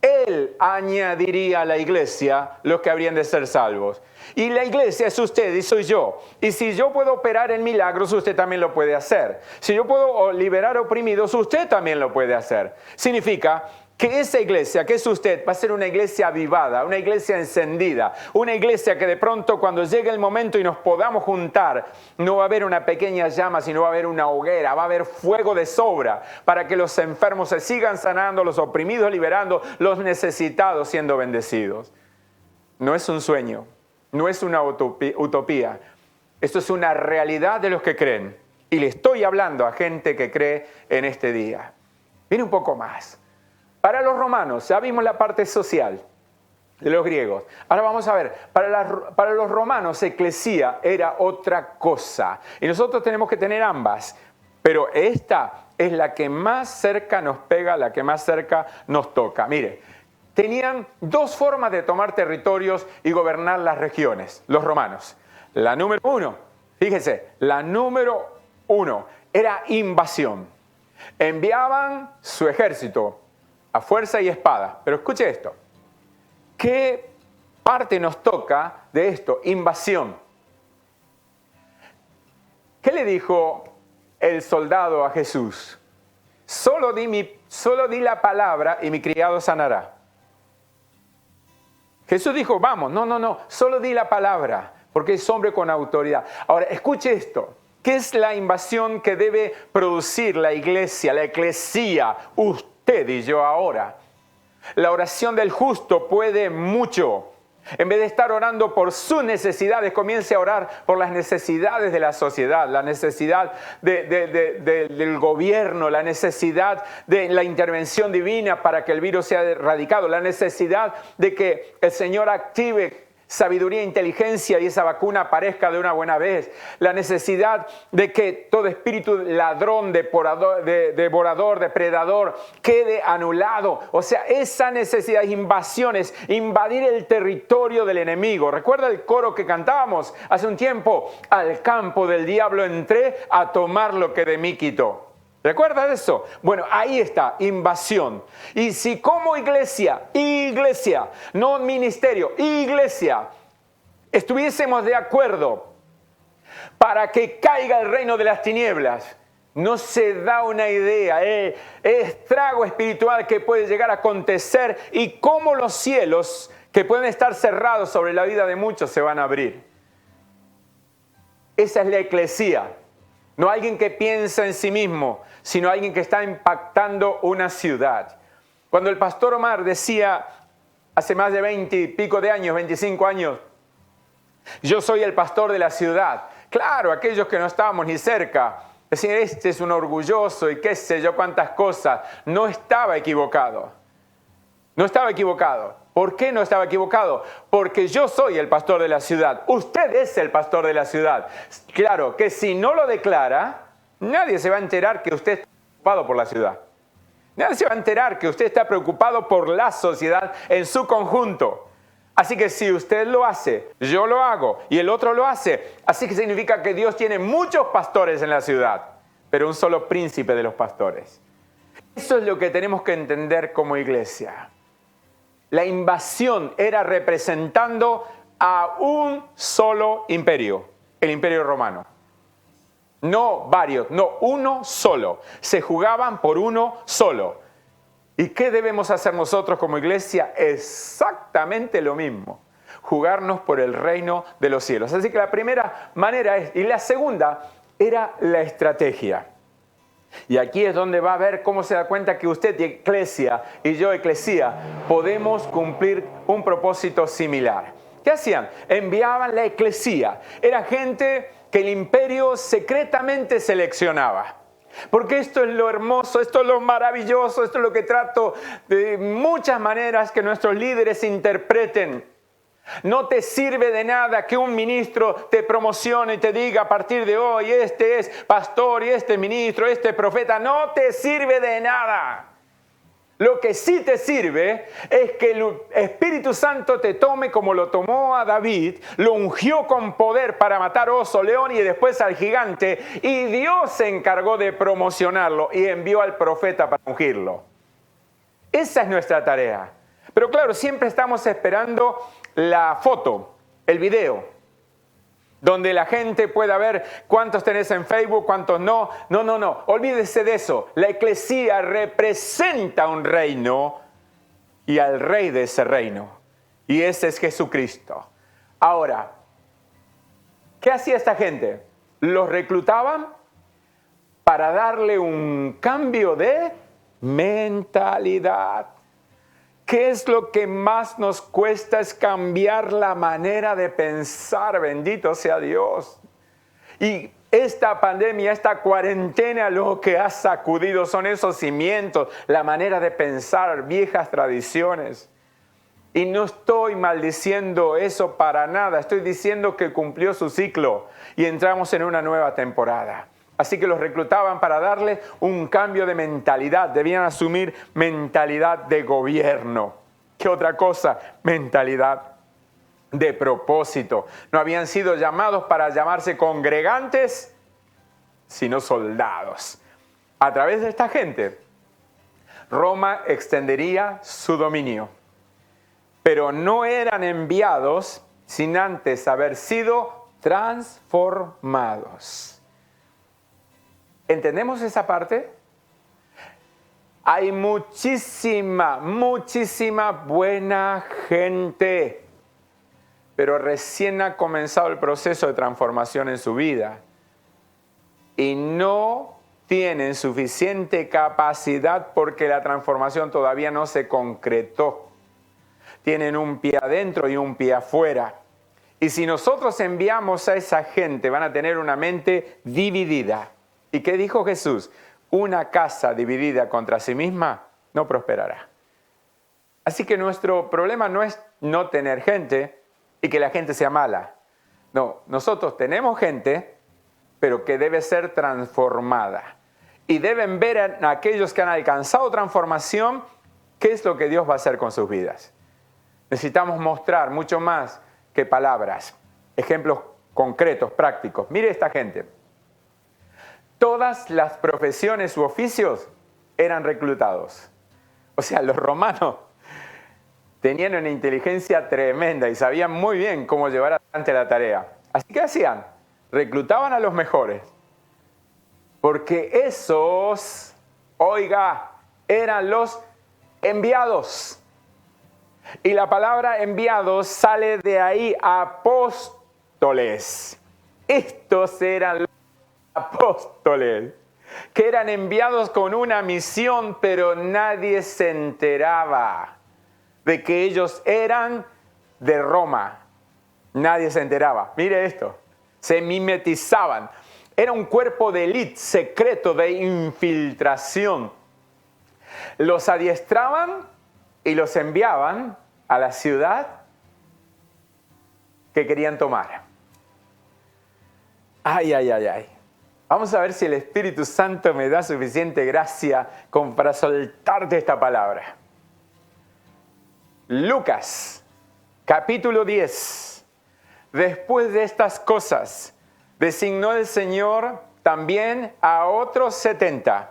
Él añadiría a la iglesia los que habrían de ser salvos. Y la iglesia es usted y soy yo. Y si yo puedo operar en milagros, usted también lo puede hacer. Si yo puedo liberar oprimidos, usted también lo puede hacer. Significa que esa iglesia, que es usted, va a ser una iglesia avivada, una iglesia encendida, una iglesia que de pronto cuando llegue el momento y nos podamos juntar, no va a haber una pequeña llama, sino va a haber una hoguera, va a haber fuego de sobra para que los enfermos se sigan sanando, los oprimidos liberando, los necesitados siendo bendecidos. No es un sueño, no es una utopía, esto es una realidad de los que creen. Y le estoy hablando a gente que cree en este día. Mire un poco más. Para los romanos, ya vimos la parte social de los griegos. Ahora vamos a ver, para los romanos, eclesía era otra cosa. Y nosotros tenemos que tener ambas. Pero esta es la que más cerca nos pega, la que más cerca nos toca. Mire, tenían dos formas de tomar territorios y gobernar las regiones, los romanos. La número uno, fíjese, la número uno era invasión. Enviaban su ejército a fuerza y espada. Pero escuche esto. ¿Qué parte nos toca de esto? Invasión. ¿Qué le dijo el soldado a Jesús? Solo di la palabra y mi criado sanará. Jesús dijo, vamos, no, solo di la palabra, porque es hombre con autoridad. Ahora, escuche esto. ¿Qué es la invasión que debe producir la iglesia, la eclesía, usted y yo ahora? La oración del justo puede mucho. En vez de estar orando por sus necesidades, comience a orar por las necesidades de la sociedad, la necesidad del gobierno, la necesidad de la intervención divina para que el virus sea erradicado, la necesidad de que el Señor active sabiduría, inteligencia y esa vacuna aparezca de una buena vez. La necesidad de que todo espíritu ladrón, devorador, depredador quede anulado. O sea, esa necesidad, invasiones, invadir el territorio del enemigo. Recuerda el coro que cantábamos hace un tiempo: al campo del diablo entré a tomar lo que de mí quitó. ¿Recuerdas eso? Bueno, ahí está, invasión. Y si como iglesia, no ministerio, iglesia, estuviésemos de acuerdo para que caiga el reino de las tinieblas, no se da una idea, estrago espiritual que puede llegar a acontecer y cómo los cielos que pueden estar cerrados sobre la vida de muchos se van a abrir. Esa es la eclesía. No alguien que piensa en sí mismo, sino alguien que está impactando una ciudad. Cuando el pastor Omar decía, hace más de 20 y pico de años, 25 años, yo soy el pastor de la ciudad. Claro, aquellos que no estábamos ni cerca, decían, este es un orgulloso y qué sé yo cuántas cosas. No estaba equivocado. No estaba equivocado. ¿Por qué no estaba equivocado? Porque yo soy el pastor de la ciudad. Usted es el pastor de la ciudad. Claro que si no lo declara, nadie se va a enterar que usted está preocupado por la ciudad. Nadie se va a enterar que usted está preocupado por la sociedad en su conjunto. Así que si usted lo hace, yo lo hago y el otro lo hace, así que significa que Dios tiene muchos pastores en la ciudad, pero un solo príncipe de los pastores. Eso es lo que tenemos que entender como iglesia. La invasión era representando a un solo imperio, el imperio romano. No varios, no uno solo. Se jugaban por uno solo. ¿Y qué debemos hacer nosotros como iglesia? Exactamente lo mismo. Jugarnos por el reino de los cielos. Así que la primera manera es, y la segunda era la estrategia. Y aquí es donde va a ver cómo se da cuenta que usted, iglesia, y yo, eclesía, podemos cumplir un propósito similar. ¿Qué hacían? Enviaban la eclesía. Era gente que el imperio secretamente seleccionaba. Porque esto es lo hermoso, esto es lo maravilloso, esto es lo que trato de muchas maneras que nuestros líderes interpreten. No te sirve de nada que un ministro te promocione y te diga a partir de hoy, este es pastor y este ministro, este profeta. No te sirve de nada. Lo que sí te sirve es que el Espíritu Santo te tome como lo tomó a David, lo ungió con poder para matar oso, león y después al gigante, y Dios se encargó de promocionarlo y envió al profeta para ungirlo. Esa es nuestra tarea. Pero claro, siempre estamos esperando la foto, el video, donde la gente pueda ver cuántos tenés en Facebook, cuántos no. No, olvídese de eso. La eclesía representa un reino y al rey de ese reino. Y ese es Jesucristo. Ahora, ¿qué hacía esta gente? Los reclutaban para darle un cambio de mentalidad. ¿Qué es lo que más nos cuesta? Es cambiar la manera de pensar, bendito sea Dios. Y esta pandemia, esta cuarentena, lo que ha sacudido son esos cimientos, la manera de pensar, viejas tradiciones. Y no estoy maldiciendo eso para nada, estoy diciendo que cumplió su ciclo y entramos en una nueva temporada. Así que los reclutaban para darle un cambio de mentalidad. Debían asumir mentalidad de gobierno. ¿Qué otra cosa? Mentalidad de propósito. No habían sido llamados para llamarse congregantes, sino soldados. A través de esta gente, Roma extendería su dominio. Pero no eran enviados sin antes haber sido transformados. ¿Entendemos esa parte? Hay muchísima buena gente, pero recién ha comenzado el proceso de transformación en su vida y no tienen suficiente capacidad porque la transformación todavía no se concretó. Tienen un pie adentro y un pie afuera. Y si nosotros enviamos a esa gente, van a tener una mente dividida. ¿Y qué dijo Jesús? Una casa dividida contra sí misma no prosperará. Así que nuestro problema no es no tener gente, y que la gente sea mala. No, nosotros tenemos gente, pero que debe ser transformada. Y deben ver a aquellos que han alcanzado transformación, qué es lo que Dios va a hacer con sus vidas. Necesitamos mostrar mucho más que palabras, ejemplos concretos, prácticos. Mire esta gente. Todas las profesiones u oficios eran reclutados. O sea, los romanos tenían una inteligencia tremenda y sabían muy bien cómo llevar adelante la tarea. Así que hacían, reclutaban a los mejores. Porque esos, oiga, eran los enviados. Y la palabra enviados sale de ahí, apóstoles. Estos eran los apóstoles, que eran enviados con una misión, pero nadie se enteraba de que ellos eran de Roma. Nadie se enteraba. Mire esto, se mimetizaban. Era un cuerpo de élite secreto de infiltración. Los adiestraban y los enviaban a la ciudad que querían tomar. Ay, ay, ay, ay. Vamos a ver si el Espíritu Santo me da suficiente gracia como para soltarte esta palabra. Lucas, capítulo 10. Después de estas cosas, designó el Señor también a otros 70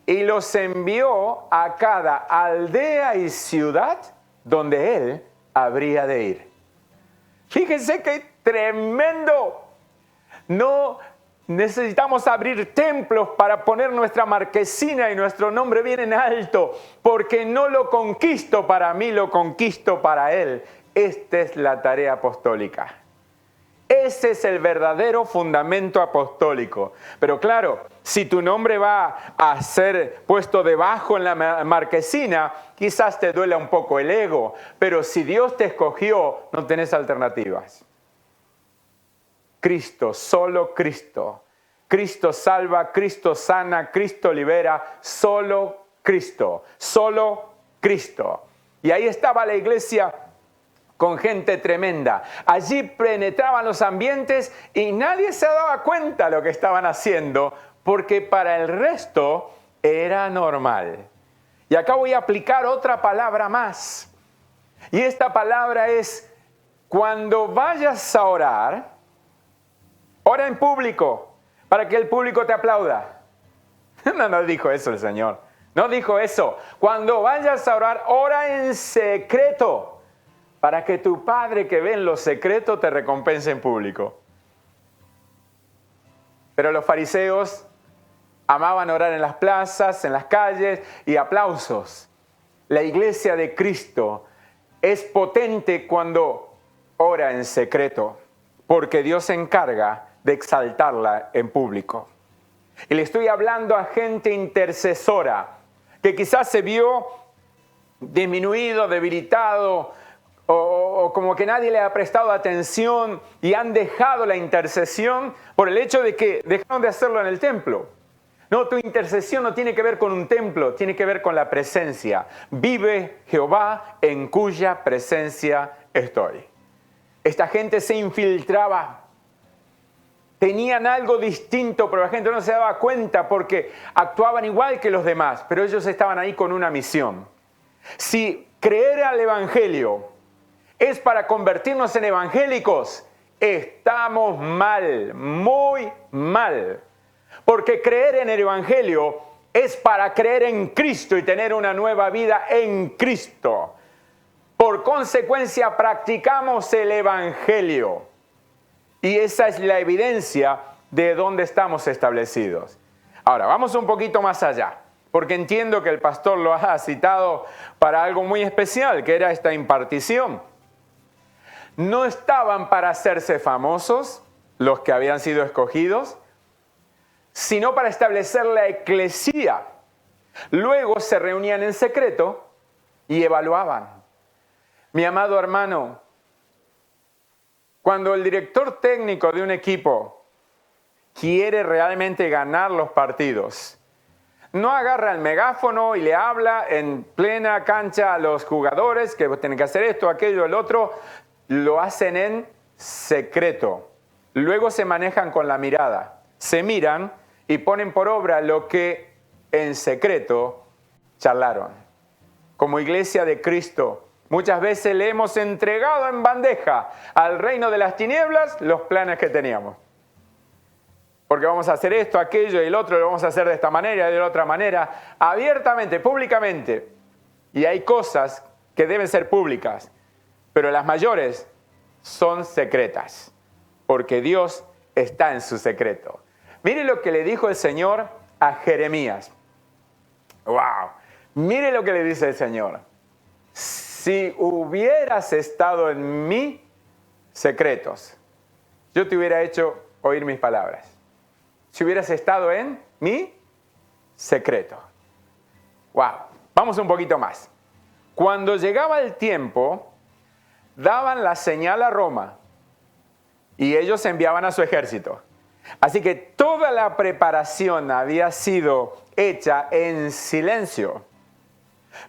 y los envió a cada aldea y ciudad donde Él habría de ir. Fíjense qué tremendo. No necesitamos abrir templos para poner nuestra marquesina y nuestro nombre bien en alto, porque no lo conquisto para mí, lo conquisto para Él. Esta es la tarea apostólica. Ese es el verdadero fundamento apostólico. Pero claro, si tu nombre va a ser puesto debajo en la marquesina, quizás te duela un poco el ego, pero si Dios te escogió, no tenés alternativas. Cristo, solo Cristo. Cristo salva, Cristo sana, Cristo libera, solo Cristo, solo Cristo. Y ahí estaba la iglesia con gente tremenda. Allí penetraban los ambientes y nadie se daba cuenta de lo que estaban haciendo, porque para el resto era normal. Y acá voy a aplicar otra palabra más. Y esta palabra es, cuando vayas a orar, ora en público, para que el público te aplauda. No dijo eso el Señor. No dijo eso. Cuando vayas a orar, ora en secreto, para que tu Padre que ve en lo secreto te recompense en público. Pero los fariseos amaban orar en las plazas, en las calles y aplausos. La iglesia de Cristo es potente cuando ora en secreto, porque Dios se encarga de exaltarla en público. Y le estoy hablando a gente intercesora que quizás se vio disminuido, debilitado, o como que nadie le ha prestado atención y han dejado la intercesión por el hecho de que dejaron de hacerlo en el templo. No, tu intercesión no tiene que ver con un templo, tiene que ver con la presencia. Vive Jehová en cuya presencia estoy. Esta gente se infiltraba. Tenían algo distinto, pero la gente no se daba cuenta porque actuaban igual que los demás, pero ellos estaban ahí con una misión. Si creer al Evangelio es para convertirnos en evangélicos, estamos mal, muy mal. Porque creer en el Evangelio es para creer en Cristo y tener una nueva vida en Cristo. Por consecuencia, practicamos el Evangelio. Y esa es la evidencia de dónde estamos establecidos. Ahora, vamos un poquito más allá, porque entiendo que el pastor lo ha citado para algo muy especial, que era esta impartición. No estaban para hacerse famosos los que habían sido escogidos, sino para establecer la eclesía. Luego se reunían en secreto y evaluaban. Mi amado hermano, cuando el director técnico de un equipo quiere realmente ganar los partidos, no agarra el megáfono y le habla en plena cancha a los jugadores que tienen que hacer esto, aquello, el otro. lo hacen en secreto. Luego se manejan con la mirada. Se miran y ponen por obra lo que en secreto charlaron. Como iglesia de Cristo, muchas veces le hemos entregado en bandeja al reino de las tinieblas los planes que teníamos. Porque vamos a hacer esto, aquello y el otro, lo vamos a hacer de esta manera y de la otra manera, abiertamente, públicamente. Y hay cosas que deben ser públicas, pero las mayores son secretas, porque Dios está en su secreto. Mire lo que le dijo el Señor a Jeremías. ¡Wow! Mire lo que le dice el Señor. Si hubieras estado en mis secretos, yo te hubiera hecho oír mis palabras. Si hubieras estado en mi secreto. ¡Wow! Vamos un poquito más. Cuando llegaba el tiempo, daban la señal a Roma y ellos enviaban a su ejército. Así que toda la preparación había sido hecha en silencio,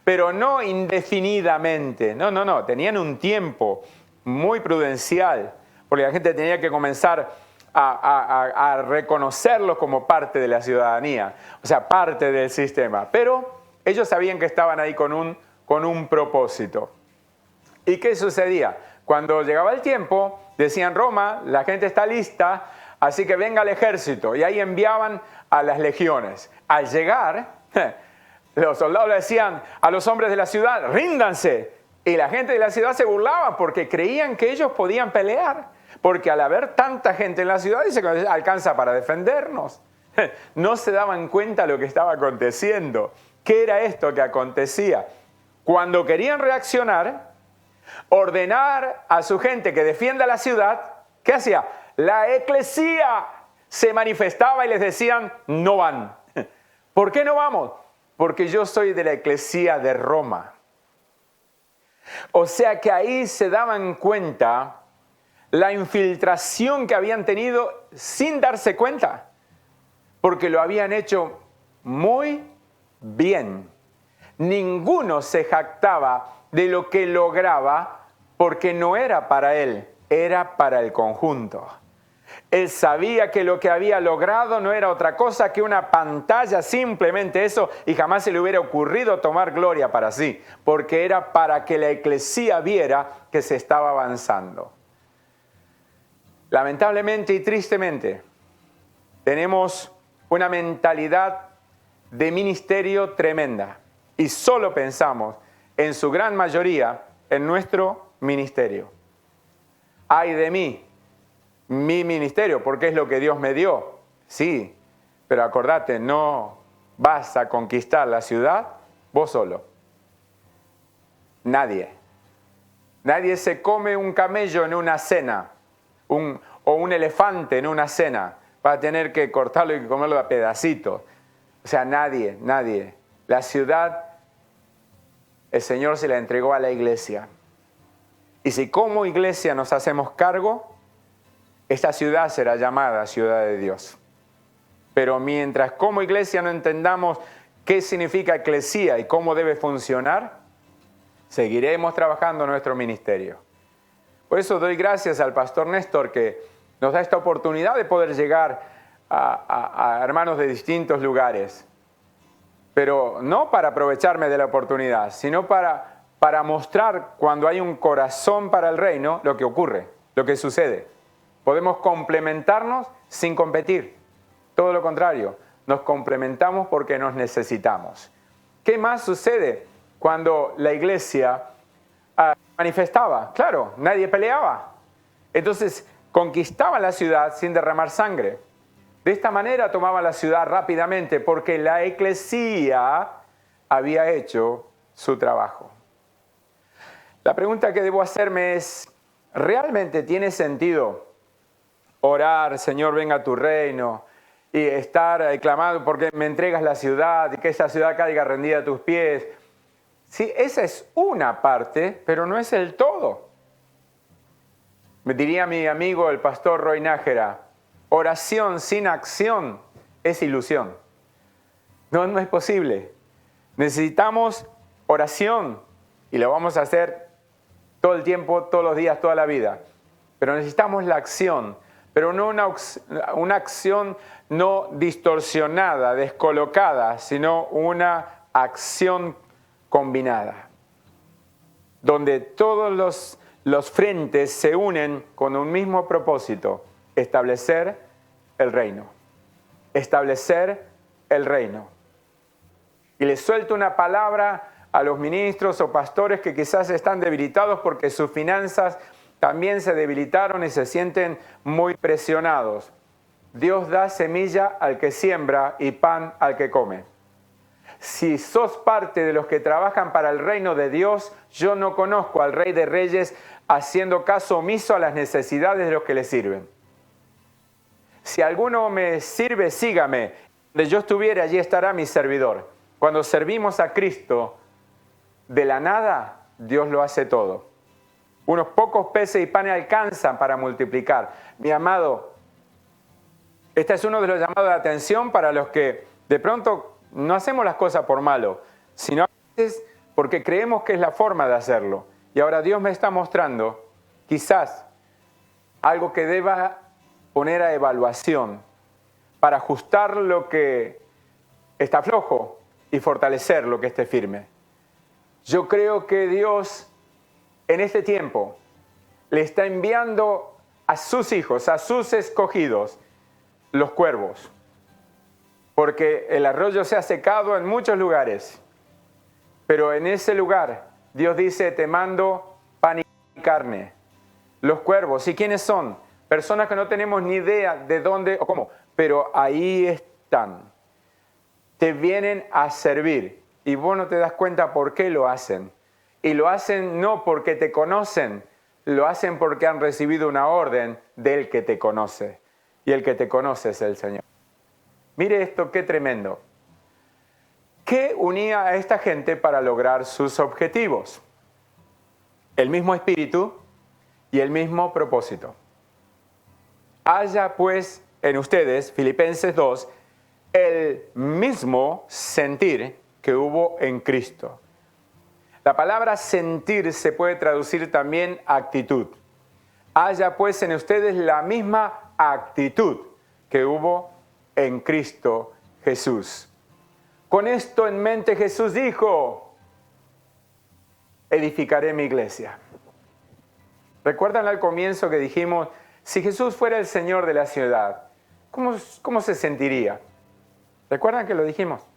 pero no indefinidamente. No. Tenían un tiempo muy prudencial, porque la gente tenía que comenzar a reconocerlos como parte de la ciudadanía, o sea, parte del sistema. Pero ellos sabían que estaban ahí con un propósito. ¿Y qué sucedía? Cuando llegaba el tiempo, decían: Roma, la gente está lista, así que venga el ejército. Y ahí enviaban a las legiones. Al llegar, los soldados le decían a los hombres de la ciudad: ríndanse. Y la gente de la ciudad se burlaba porque creían que ellos podían pelear. Porque al haber tanta gente en la ciudad, dice que alcanza para defendernos. No se daban cuenta de lo que estaba aconteciendo. ¿Qué era esto que acontecía? Cuando querían reaccionar, ordenar a su gente que defienda la ciudad, ¿qué hacía? La eclesía se manifestaba y les decían: no van. ¿Por qué no vamos? Porque yo soy de la eclesía de Roma. O sea que ahí se daban cuenta la infiltración que habían tenido sin darse cuenta, porque lo habían hecho muy bien. Ninguno se jactaba de lo que lograba, porque no era para él, era para el conjunto. Él sabía que lo que había logrado no era otra cosa que una pantalla, simplemente eso, y jamás se le hubiera ocurrido tomar gloria para sí, porque era para que la eclesía viera que se estaba avanzando. Lamentablemente y tristemente, tenemos una mentalidad de ministerio tremenda y solo pensamos, en su gran mayoría, en nuestro ministerio. ¡Ay de mí! Mi ministerio, porque es lo que Dios me dio. Sí, pero acordate, no vas a conquistar la ciudad vos solo. Nadie se come un camello en una cena, o un elefante en una cena. Va a tener que cortarlo y comerlo a pedacitos. O sea, nadie. La ciudad, el Señor se la entregó a la iglesia. Y si como iglesia nos hacemos cargo, esta ciudad será llamada ciudad de Dios. Pero mientras como iglesia no entendamos qué significa eclesía y cómo debe funcionar, seguiremos trabajando en nuestro ministerio. Por eso doy gracias al pastor Néstor, que nos da esta oportunidad de poder llegar a hermanos de distintos lugares. Pero no para aprovecharme de la oportunidad, sino para mostrar, cuando hay un corazón para el reino, lo que ocurre, lo que sucede. Podemos complementarnos sin competir. Todo lo contrario, nos complementamos porque nos necesitamos. ¿Qué más sucede cuando la iglesia manifestaba? Claro, nadie peleaba. Entonces conquistaban la ciudad sin derramar sangre. De esta manera tomaban la ciudad rápidamente porque la eclesía había hecho su trabajo. La pregunta que debo hacerme es: ¿realmente tiene sentido orar, Señor, venga a tu reino, y estar clamando porque me entregas la ciudad y que esa ciudad caiga rendida a tus pies? Sí, esa es una parte, pero no es el todo. Me diría mi amigo el pastor Roy Nájera: oración sin acción es ilusión. No es posible. Necesitamos oración y lo vamos a hacer todo el tiempo, todos los días, toda la vida. Pero necesitamos la acción, pero no una acción no distorsionada, descolocada, sino una acción combinada, donde todos los frentes se unen con un mismo propósito: establecer el reino. Establecer el reino. Y les suelto una palabra a los ministros o pastores que quizás están debilitados porque sus finanzas también se debilitaron y se sienten muy presionados. Dios da semilla al que siembra y pan al que come. Si sos parte de los que trabajan para el reino de Dios, yo no conozco al Rey de Reyes haciendo caso omiso a las necesidades de los que le sirven. Si alguno me sirve, sígame. Donde yo estuviere, allí estará mi servidor. Cuando servimos a Cristo, de la nada, Dios lo hace todo. Unos pocos peces y panes alcanzan para multiplicar. Mi amado, este es uno de los llamados de atención para los que de pronto no hacemos las cosas por malo, sino a veces porque creemos que es la forma de hacerlo. Y ahora Dios me está mostrando quizás algo que deba poner a evaluación para ajustar lo que está flojo y fortalecer lo que esté firme. Yo creo que Dios en este tiempo le está enviando a sus hijos, a sus escogidos, los cuervos. Porque el arroyo se ha secado en muchos lugares. Pero en ese lugar Dios dice: te mando pan y carne. Los cuervos. ¿Y quiénes son? Personas que no tenemos ni idea de dónde o cómo. Pero ahí están. Te vienen a servir. Y vos no te das cuenta por qué lo hacen. Y lo hacen no porque te conocen. Lo hacen porque han recibido una orden del que te conoce. Y el que te conoce es el Señor. Mire esto, qué tremendo. ¿Qué unía a esta gente para lograr sus objetivos? El mismo espíritu y el mismo propósito. Haya pues en ustedes, Filipenses 2, el mismo sentir que hubo en Cristo. La palabra sentir se puede traducir también actitud. Haya pues en ustedes la misma actitud que hubo en Cristo Jesús. Con esto en mente Jesús dijo: edificaré mi iglesia. ¿Recuerdan al comienzo que dijimos, si Jesús fuera el Señor de la ciudad, ¿cómo se sentiría? ¿Recuerdan que lo dijimos?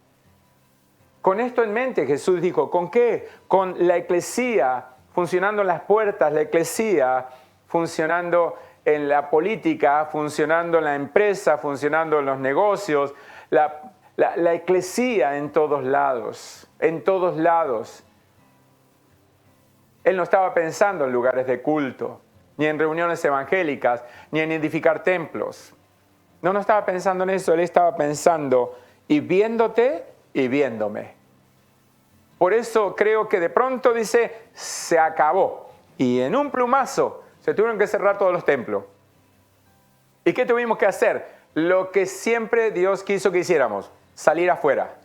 Con esto en mente Jesús dijo, ¿con qué? Con la eclesía funcionando en las puertas, la eclesía funcionando en la política, funcionando en la empresa, funcionando en los negocios, la eclesía en todos lados, en todos lados. Él no estaba pensando en lugares de culto, ni en reuniones evangélicas, ni en edificar templos. No estaba pensando en eso, él estaba pensando y viéndote y viéndome. Por eso creo que de pronto dice, se acabó. Y en un plumazo se tuvieron que cerrar todos los templos. ¿Y qué tuvimos que hacer? Lo que siempre Dios quiso que hiciéramos, salir afuera.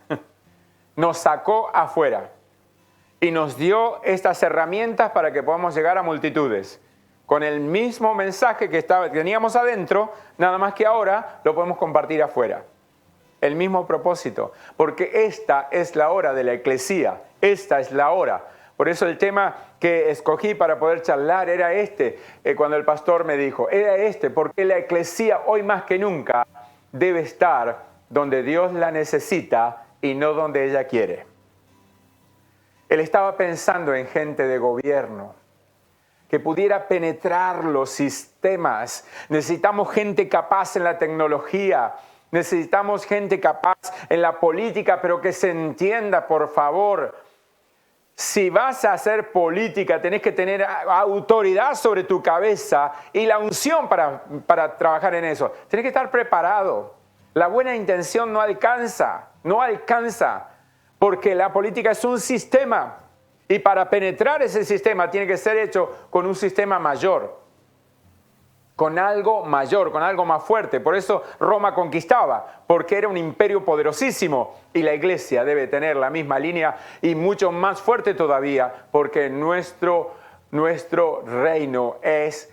Nos sacó afuera. Y nos dio estas herramientas para que podamos llegar a multitudes. Con el mismo mensaje que teníamos adentro, nada más que ahora lo podemos compartir afuera. El mismo propósito, porque esta es la hora de la eclesía, esta es la hora. Por eso el tema que escogí para poder charlar era este, cuando el pastor me dijo, era este, porque la eclesía hoy más que nunca debe estar donde Dios la necesita y no donde ella quiere. Él estaba pensando en gente de gobierno, que pudiera penetrar los sistemas. Necesitamos gente capaz en la tecnología. Necesitamos gente capaz en la política, pero que se entienda, por favor. Si vas a hacer política, tenés que tener autoridad sobre tu cabeza y la unción para trabajar en eso. Tenés que estar preparado. La buena intención no alcanza, porque la política es un sistema. Y para penetrar ese sistema tiene que ser hecho con un sistema mayor, con algo mayor, con algo más fuerte. Por eso Roma conquistaba, porque era un imperio poderosísimo. Y la iglesia debe tener la misma línea y mucho más fuerte todavía, porque nuestro nuestro reino es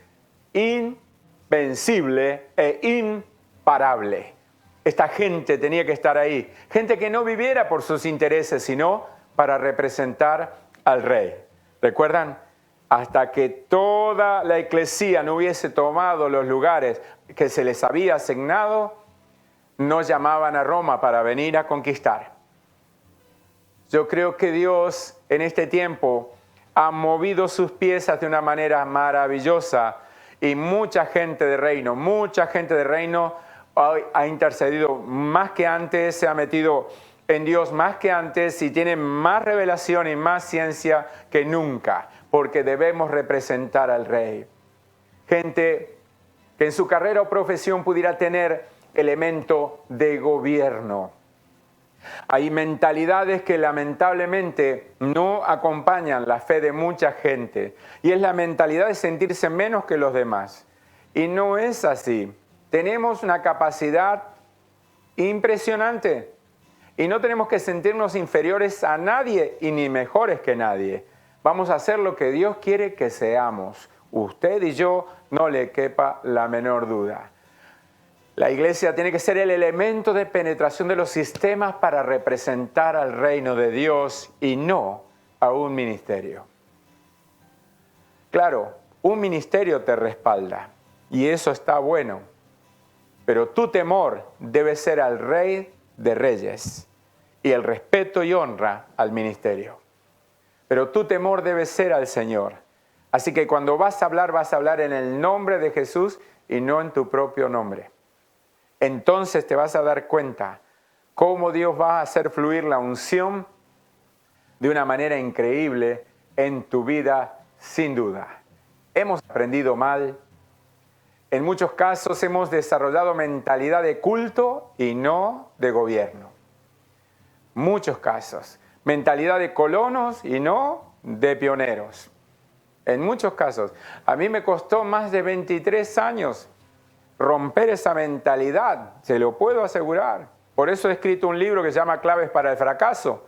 invencible e imparable. Esta gente tenía que estar ahí. Gente que no viviera por sus intereses, sino para representar al rey. ¿Recuerdan? Hasta que toda la eclesía no hubiese tomado los lugares que se les había asignado, no llamaban a Roma para venir a conquistar. Yo creo que Dios en este tiempo ha movido sus piezas de una manera maravillosa y mucha gente de reino ha intercedido más que antes, se ha metido en Dios más que antes y tiene más revelación y más ciencia que nunca, porque debemos representar al Rey. Gente que en su carrera o profesión pudiera tener elemento de gobierno. Hay mentalidades que lamentablemente no acompañan la fe de mucha gente y es la mentalidad de sentirse menos que los demás. Y no es así. Tenemos una capacidad impresionante y no tenemos que sentirnos inferiores a nadie y ni mejores que nadie. Vamos a hacer lo que Dios quiere que seamos. Usted y yo, no le quepa la menor duda. La iglesia tiene que ser el elemento de penetración de los sistemas para representar al reino de Dios y no a un ministerio. Claro, un ministerio te respalda y eso está bueno, pero tu temor debe ser al Rey de Reyes y el respeto y honra al ministerio. Pero tu temor debe ser al Señor. Así que cuando vas a hablar en el nombre de Jesús y no en tu propio nombre. Entonces te vas a dar cuenta cómo Dios va a hacer fluir la unción de una manera increíble en tu vida, sin duda. Hemos aprendido mal. En muchos casos hemos desarrollado mentalidad de culto y no de gobierno. Muchos casos. Mentalidad de colonos y no de pioneros. En muchos casos. A mí me costó más de 23 años romper esa mentalidad, se lo puedo asegurar. Por eso he escrito un libro que se llama Claves para el Fracaso.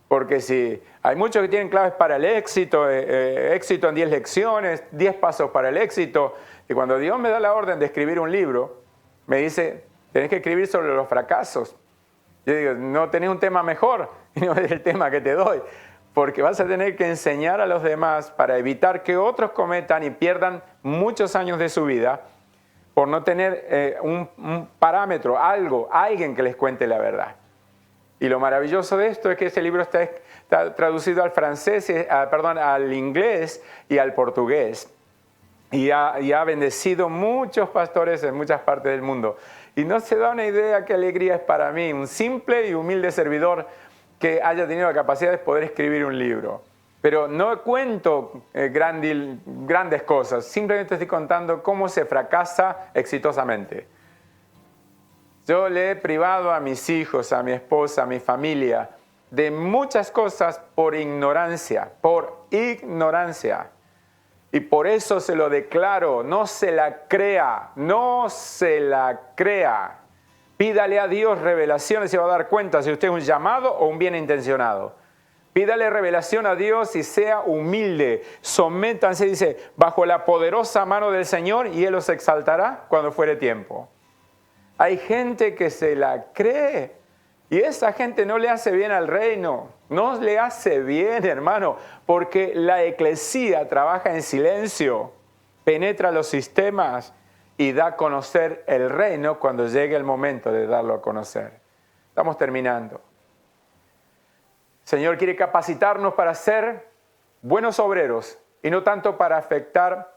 Porque si hay muchos que tienen claves para el éxito, éxito en 10 lecciones, 10 pasos para el éxito. Y cuando Dios me da la orden de escribir un libro, me dice, tenés que escribir sobre los fracasos. Yo digo, no tenés un tema mejor, y no es el tema que te doy. Porque vas a tener que enseñar a los demás para evitar que otros cometan y pierdan muchos años de su vida por no tener un parámetro, alguien que les cuente la verdad. Y lo maravilloso de esto es que ese libro está traducido al francés, al inglés y al portugués. Y ha bendecido muchos pastores en muchas partes del mundo. Y no se da una idea qué alegría es para mí, un simple y humilde servidor que haya tenido la capacidad de poder escribir un libro. Pero no cuento grandes cosas, simplemente estoy contando cómo se fracasa exitosamente. Yo le he privado a mis hijos, a mi esposa, a mi familia, de muchas cosas por ignorancia. Y por eso se lo declaro, no se la crea. Pídale a Dios revelaciones y se va a dar cuenta si usted es un llamado o un bien intencionado. Pídale revelación a Dios y sea humilde. Sométanse, dice, bajo la poderosa mano del Señor y Él los exaltará cuando fuere tiempo. Hay gente que se la cree y esa gente no le hace bien al reino. No le hace bien, hermano, porque la eclesía trabaja en silencio, penetra los sistemas y da a conocer el reino cuando llegue el momento de darlo a conocer. Estamos terminando. El Señor quiere capacitarnos para ser buenos obreros y no tanto para afectar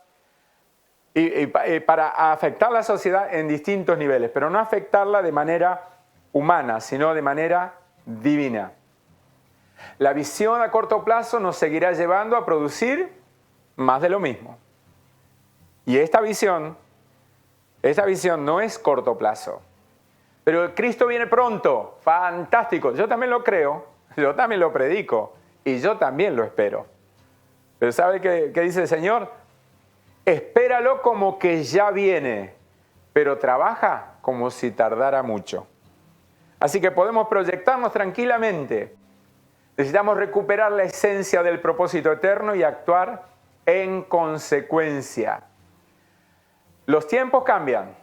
para afectar la sociedad en distintos niveles, pero no afectarla de manera humana, sino de manera divina. La visión a corto plazo nos seguirá llevando a producir más de lo mismo. Y esta visión no es corto plazo. Pero Cristo viene pronto, fantástico. Yo también lo creo, yo también lo predico y yo también lo espero. Pero ¿sabe qué dice el Señor? Espéralo como que ya viene, pero trabaja como si tardara mucho. Así que podemos proyectarnos tranquilamente. Necesitamos recuperar la esencia del propósito eterno y actuar en consecuencia. Los tiempos cambian,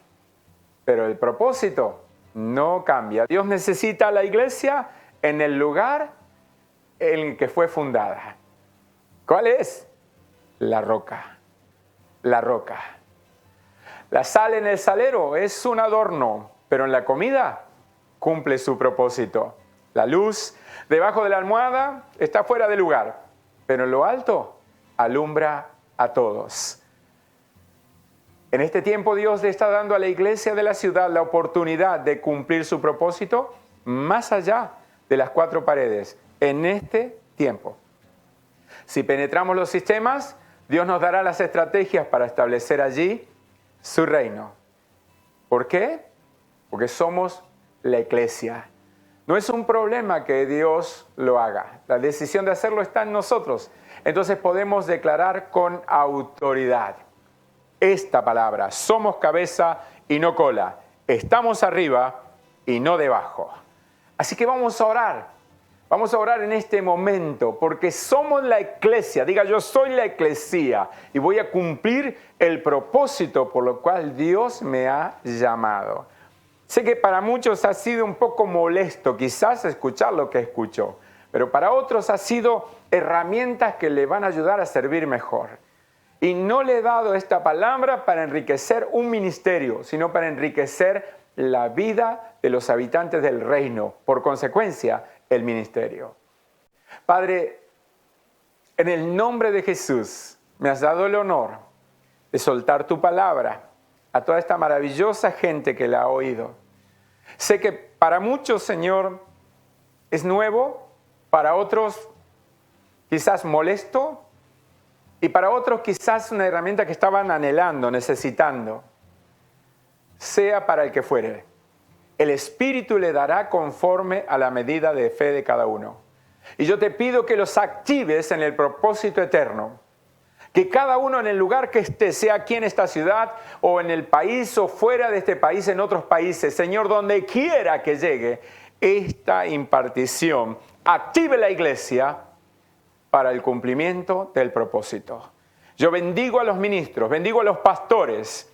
pero el propósito no cambia. Dios necesita a la iglesia en el lugar en el que fue fundada. ¿Cuál es? La roca. La roca. La sal en el salero es un adorno, pero en la comida cumple su propósito. La luz debajo de la almohada está fuera de lugar, pero en lo alto alumbra a todos. En este tiempo Dios le está dando a la iglesia de la ciudad la oportunidad de cumplir su propósito más allá de las cuatro paredes, en este tiempo. Si penetramos los sistemas, Dios nos dará las estrategias para establecer allí su reino. ¿Por qué? Porque somos la iglesia. No es un problema que Dios lo haga. La decisión de hacerlo está en nosotros. Entonces podemos declarar con autoridad esta palabra: somos cabeza y no cola. Estamos arriba y no debajo. Así que vamos a orar. Vamos a orar en este momento porque somos la iglesia. Diga: yo soy la iglesia y voy a cumplir el propósito por lo cual Dios me ha llamado. Sé que para muchos ha sido un poco molesto quizás escuchar lo que escuchó, pero para otros ha sido herramientas que le van a ayudar a servir mejor. Y no le he dado esta palabra para enriquecer un ministerio, sino para enriquecer la vida de los habitantes del reino. Por consecuencia, el ministerio. Padre, en el nombre de Jesús, me has dado el honor de soltar tu palabra a toda esta maravillosa gente que la ha oído. Sé que para muchos, Señor, es nuevo, para otros quizás molesto, y para otros quizás una herramienta que estaban anhelando, necesitando. Sea para el que fuere. El Espíritu le dará conforme a la medida de fe de cada uno. Y yo te pido que los actives en el propósito eterno. Que cada uno en el lugar que esté, sea aquí en esta ciudad o en el país o fuera de este país, en otros países, Señor, donde quiera que llegue esta impartición, active la iglesia para el cumplimiento del propósito. Yo bendigo a los ministros, bendigo a los pastores,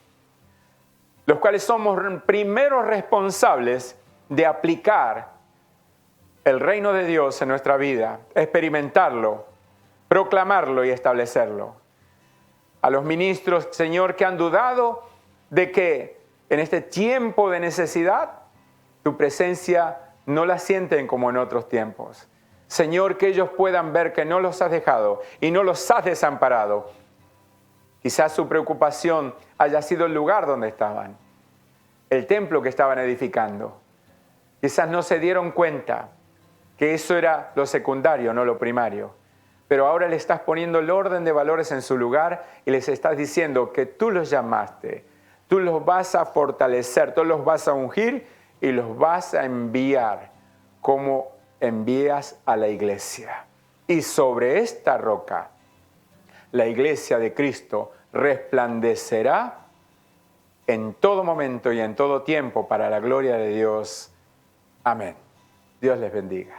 los cuales somos primeros responsables de aplicar el reino de Dios en nuestra vida, experimentarlo, proclamarlo y establecerlo. A los ministros, Señor, que han dudado de que en este tiempo de necesidad tu presencia no la sienten como en otros tiempos. Señor, que ellos puedan ver que no los has dejado y no los has desamparado. Quizás su preocupación haya sido el lugar donde estaban, el templo que estaban edificando. Quizás no se dieron cuenta que eso era lo secundario, no lo primario. Pero ahora le estás poniendo el orden de valores en su lugar y les estás diciendo que tú los llamaste, tú los vas a fortalecer, tú los vas a ungir y los vas a enviar como envías a la iglesia. Y sobre esta roca, la iglesia de Cristo resplandecerá en todo momento y en todo tiempo para la gloria de Dios. Amén. Dios les bendiga.